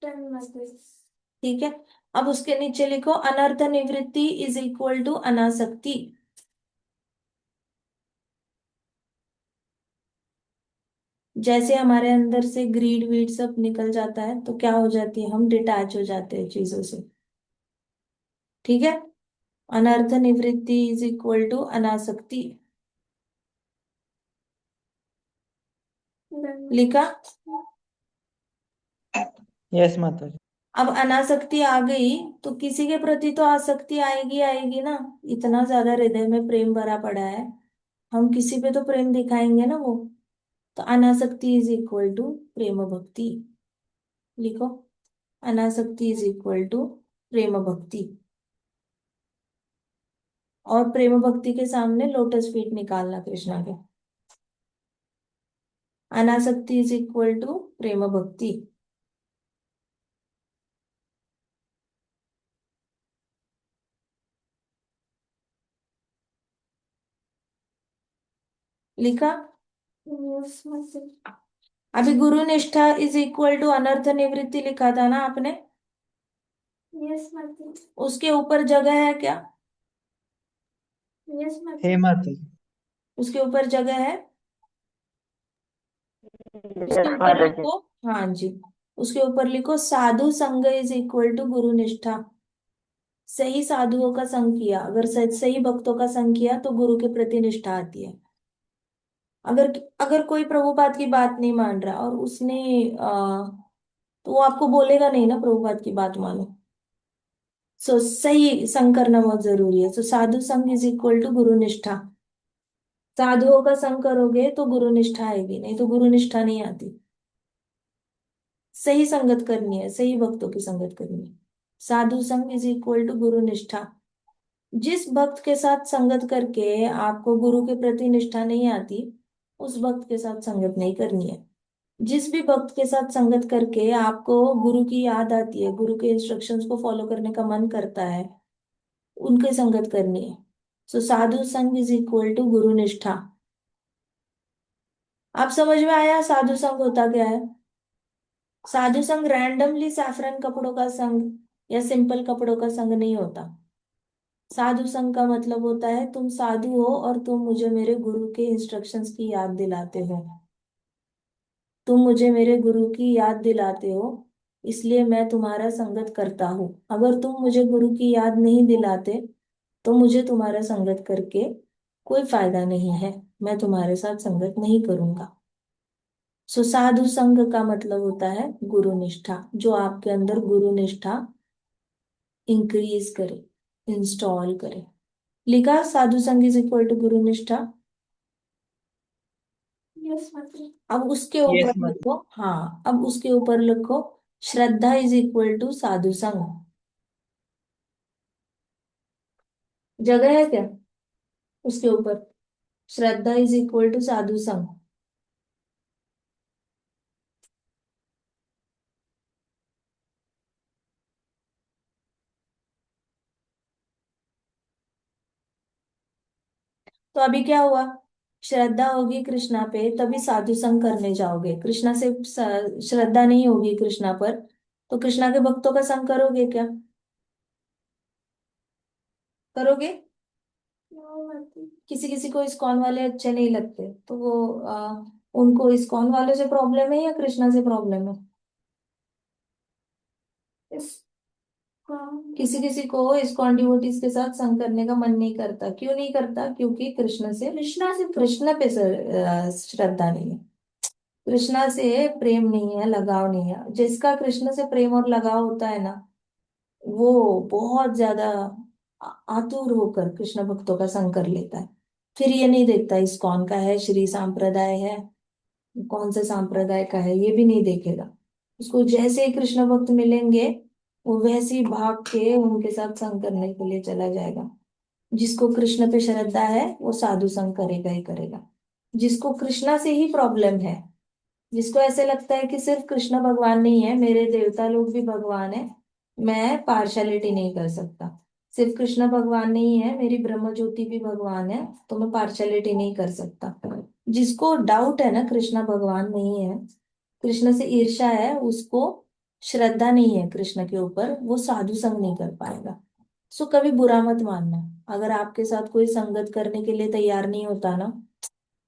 [SPEAKER 4] डन माताजी।
[SPEAKER 1] ठीक है, अब उसके नीचे लिखो अनर्थ निवृत्ति इज इक्वल टू अनासक्ति। जैसे हमारे अंदर से ग्रीड वीड सब निकल जाता है तो क्या हो जाती है? हम डिटैच हो जाते हैं चीजों से। ठीक है, अनर्थ निवृत्ति इज इक्वल टू अनासक्ति।
[SPEAKER 4] डन।
[SPEAKER 1] लिखा?
[SPEAKER 2] यस माता जी।
[SPEAKER 1] अब अनासक्ति आ गई तो किसी के प्रति तो आसक्ति आएगी आएगी ना। इतना ज्यादा हृदय में प्रेम भरा पड़ा है, हम किसी पे तो प्रेम दिखाएंगे ना वो। तो अनासक्ति इज इक्वल टू प्रेम भक्ति। लिखो, अनासक्ति इज इक्वल टू प्रेम भक्ति। और प्रेम भक्ति के सामने लोटस फीट निकालना कृष्णा के। अनासक्ति इज इक्वल टू प्रेम भक्ति। लिखा?
[SPEAKER 4] यस माताजी।
[SPEAKER 1] अभी गुरु निष्ठा इज इक्वल टू अनर्थ निवृत्ति लिखा था ना आपने?
[SPEAKER 4] यस माताजी।
[SPEAKER 1] उसके ऊपर जगह है क्या?
[SPEAKER 4] यस
[SPEAKER 2] हे
[SPEAKER 4] माताजी।
[SPEAKER 2] माता जी।
[SPEAKER 1] उसके ऊपर जगह है? उसके
[SPEAKER 3] यस
[SPEAKER 1] ऊपर
[SPEAKER 3] माता जी।
[SPEAKER 1] लिखो। हाँ जी, उसके ऊपर लिखो साधु संग इज इक्वल टू गुरु निष्ठा। सही साधुओं का संग किया, अगर सही भक्तों का संग किया तो गुरु के प्रति निष्ठा आती है। अगर अगर कोई प्रभुपाद की बात नहीं मान रहा और उसने तो वो आपको बोलेगा नहीं ना प्रभुपाद की बात मानो। सो सही संग करना बहुत जरूरी है। सो साधु संग इज इक्वल टू गुरु निष्ठा। साधुओं का संग करोगे तो गुरु निष्ठा आएगी, नहीं तो गुरु निष्ठा नहीं आती। सही संगत करनी है, सही भक्तों की संगत करनी है। साधु संग इज इक्वल टू गुरु निष्ठा। जिस भक्त के साथ संगत करके आपको गुरु के प्रति निष्ठा नहीं आती, उस भक्त के साथ संगत नहीं करनी है। जिस भी भक्त के साथ संगत करके आपको गुरु की याद आती है, गुरु के इंस्ट्रक्शंस को फॉलो करने का मन करता है, उनके संगत करनी है। सो साधु संग इज इक्वल टू गुरु निष्ठा। आप समझ में आया साधु संग होता क्या है? साधु संग रैंडमली सैफरन कपड़ों का संग, या सिंपल कपड़ों का संग नहीं होता। साधु संग का मतलब होता है तुम साधु हो और तुम मुझे मेरे गुरु के इंस्ट्रक्शंस की याद दिलाते हो। तुम मुझे मेरे गुरु की याद दिलाते हो, इसलिए मैं तुम्हारा संगत करता हूँ। अगर तुम मुझे गुरु की याद नहीं दिलाते तो मुझे तुम्हारा संगत करके कोई फायदा नहीं है, मैं तुम्हारे साथ संगत नहीं करूंगा। सो साधु संग का मतलब होता है गुरु निष्ठा, जो आपके अंदर गुरु निष्ठा इंक्रीज करे, इंस्टॉल करे। लिखा साधु संग इज इक्वल टू गुरु निष्ठा।
[SPEAKER 4] यस माताजी।
[SPEAKER 1] अब उसके
[SPEAKER 2] यस
[SPEAKER 1] ऊपर
[SPEAKER 2] माता।
[SPEAKER 1] लिखो, हाँ अब उसके ऊपर लिखो श्रद्धा इज इक्वल टू साधु संग। जगह है क्या उसके ऊपर? श्रद्धा इज इक्वल टू साधु संग। तो अभी क्या हुआ? श्रद्धा होगी कृष्णा पे तभी साधु संग करने जाओगे। कृष्णा से श्रद्धा नहीं होगी कृष्णा पर, तो कृष्णा के भक्तों का संग करोगे क्या? करोगे?
[SPEAKER 4] नो माताजी।
[SPEAKER 1] किसी किसी को इस्कॉन वाले अच्छे नहीं लगते, तो वो उनको इस्कॉन वालों से प्रॉब्लम है या कृष्णा से प्रॉब्लम है?
[SPEAKER 4] इस हाँ।
[SPEAKER 1] किसी किसी को इस्कॉन डिवोटीज के साथ संग करने का मन नहीं करता। क्यों नहीं करता? क्योंकि कृष्ण से कृष्ण पे श्रद्धा नहीं है, कृष्णा से प्रेम नहीं है, लगाव नहीं है। जिसका कृष्ण से प्रेम और लगाव होता है ना, वो बहुत ज्यादा आतुर होकर कृष्ण भक्तों का संग कर लेता है। फिर ये नहीं देखता इस्कॉन का है, श्री सांप्रदाय है, कौन से सांप्रदाय का है, ये भी नहीं देखेगा। उसको जैसे ही कृष्ण भक्त मिलेंगे वो वैसे ही भाग के उनके साथ संग करने के लिए चला जाएगा। जिसको कृष्ण पे श्रद्धा है वो साधु संग करेगा ही करेगा। जिसको कृष्णा से ही प्रॉब्लम है, जिसको ऐसे लगता है कि सिर्फ कृष्ण भगवान नहीं है, मेरे देवता लोग भी भगवान है, मैं पार्शलिटी नहीं कर सकता। सिर्फ कृष्ण भगवान नहीं है, मेरी ब्रह्म ज्योति भी भगवान है, तो मैं पार्शलिटी नहीं कर सकता। जिसको डाउट है ना कृष्ण भगवान नहीं है, कृष्ण से ईर्ष्या है, उसको श्रद्धा नहीं है कृष्ण के ऊपर, वो साधु संग नहीं कर पाएगा। सो कभी बुरा मत मानना। अगर आपके साथ कोई संगत करने के लिए तैयार नहीं होता ना,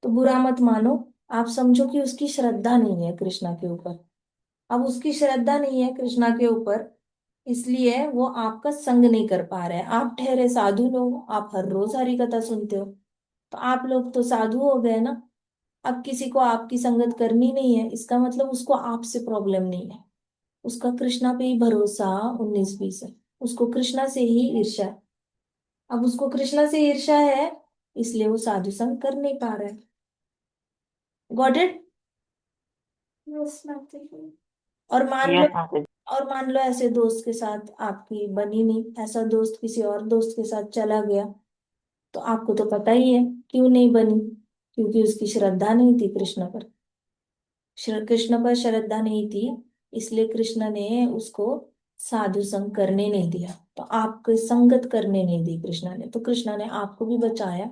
[SPEAKER 1] तो बुरा मत मानो। आप समझो कि उसकी श्रद्धा नहीं है कृष्णा के ऊपर। अब उसकी श्रद्धा नहीं है कृष्णा के ऊपर, इसलिए वो आपका संग नहीं कर पा रहे हैं। आप ठहरे साधु लोग, आप हर रोज हरी कथा सुनते हो, तो आप लोग तो साधु हो गए ना। अब किसी को आपकी संगत करनी नहीं है, इसका मतलब उसको आपसे प्रॉब्लम नहीं है। उसका कृष्णा पे ही भरोसा 19-20 है, उसको कृष्णा से ही ईर्ष्या है। अब उसको कृष्णा से ईर्ष्या है, इसलिए वो साधु संग कर नहीं पा रहा है। Got it?
[SPEAKER 4] यस माताजी।
[SPEAKER 1] और मान लो,
[SPEAKER 3] यस माता जी।
[SPEAKER 1] ऐसे दोस्त के साथ आपकी बनी नहीं, ऐसा दोस्त किसी और दोस्त के साथ चला गया, तो आपको तो पता ही है क्यों नहीं बनी। क्योंकि उसकी श्रद्धा नहीं थी कृष्ण पर। कृष्ण पर श्रद्धा नहीं थी, इसलिए कृष्ण ने उसको साधु संग करने नहीं दिया, तो आपको संगत करने नहीं दी कृष्ण ने। तो कृष्ण ने आपको भी बचाया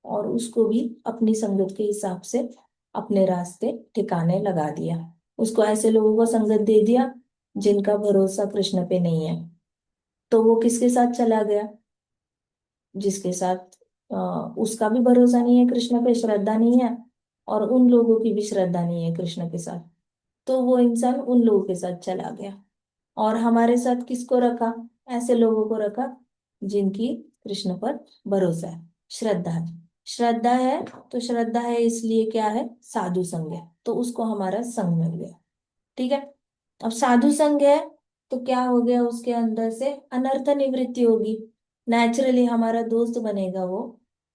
[SPEAKER 1] और उसको भी अपनी संगत के हिसाब से अपने रास्ते ठिकाने लगा दिया। उसको ऐसे लोगों को संगत दे दिया जिनका भरोसा कृष्ण पे नहीं है। तो वो किसके साथ चला गया? जिसके साथ उसका भी भरोसा नहीं है, कृष्ण पे श्रद्धा नहीं है, और उन लोगों की भी श्रद्धा नहीं है कृष्ण के साथ, तो वो इंसान उन लोगों के साथ चला गया। और हमारे साथ किसको रखा? ऐसे लोगों को रखा जिनकी कृष्ण पर भरोसा है, श्रद्धा है। श्रद्धा है तो श्रद्धा है इसलिए क्या है? साधु संग है, तो उसको हमारा संग मिल गया। ठीक है? अब साधु संग है तो क्या हो गया? उसके अंदर से अनर्थ निवृत्ति होगी, नेचुरली हमारा दोस्त बनेगा वो।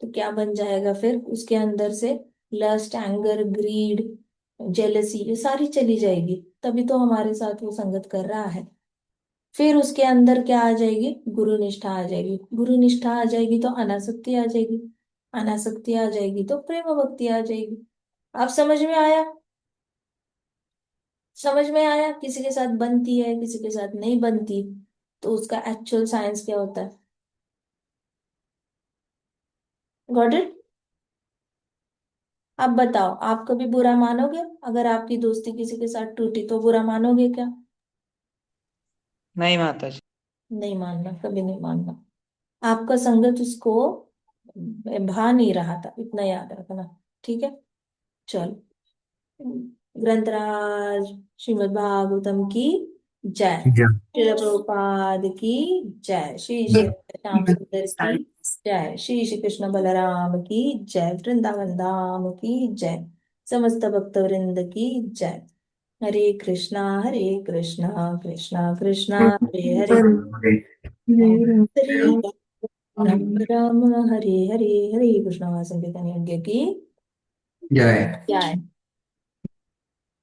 [SPEAKER 1] तो क्या बन जाएगा फिर उसके अंदर से? लस्ट, एंगर, ग्रीड, जेलसी, ये सारी चली जाएगी, तभी तो हमारे साथ वो संगत कर रहा है। फिर उसके अंदर क्या आ जाएगी? गुरु निष्ठा आ जाएगी। गुरु निष्ठा आ जाएगी तो अनासक्ति आ जाएगी। अनासक्ति आ जाएगी तो प्रेम भक्ति आ जाएगी। आप समझ में आया? समझ में आया? किसी के साथ बनती है, किसी के साथ नहीं बनती, तो उसका एक्चुअल साइंस क्या होता है। Got it? आप बताओ, आप कभी बुरा मानोगे? अगर आपकी दोस्ती किसी के साथ टूटी तो बुरा मानोगे क्या?
[SPEAKER 2] नहीं माता जी।
[SPEAKER 1] नहीं मानना, कभी नहीं मानना। आपका संगत उसको भा नहीं रहा था, इतना याद रखना। ठीक है, चलो। ग्रंथराज श्रीमद् भागवतम की जय।
[SPEAKER 5] जय।
[SPEAKER 1] श्रील प्रभुपाद की जय। श्री श्री श्याम सुंदर की जय। श्री श्री कृष्ण बलराम की जय। वृंदावन धाम की जय। समस्त भक्त वृंद की जय। हरे कृष्णा कृष्णा कृष्णा हरे हरे, हरे राम राम हरे हरे, हरे कृष्णा। संकीर्तन यज्ञ की
[SPEAKER 5] जय।
[SPEAKER 1] जय।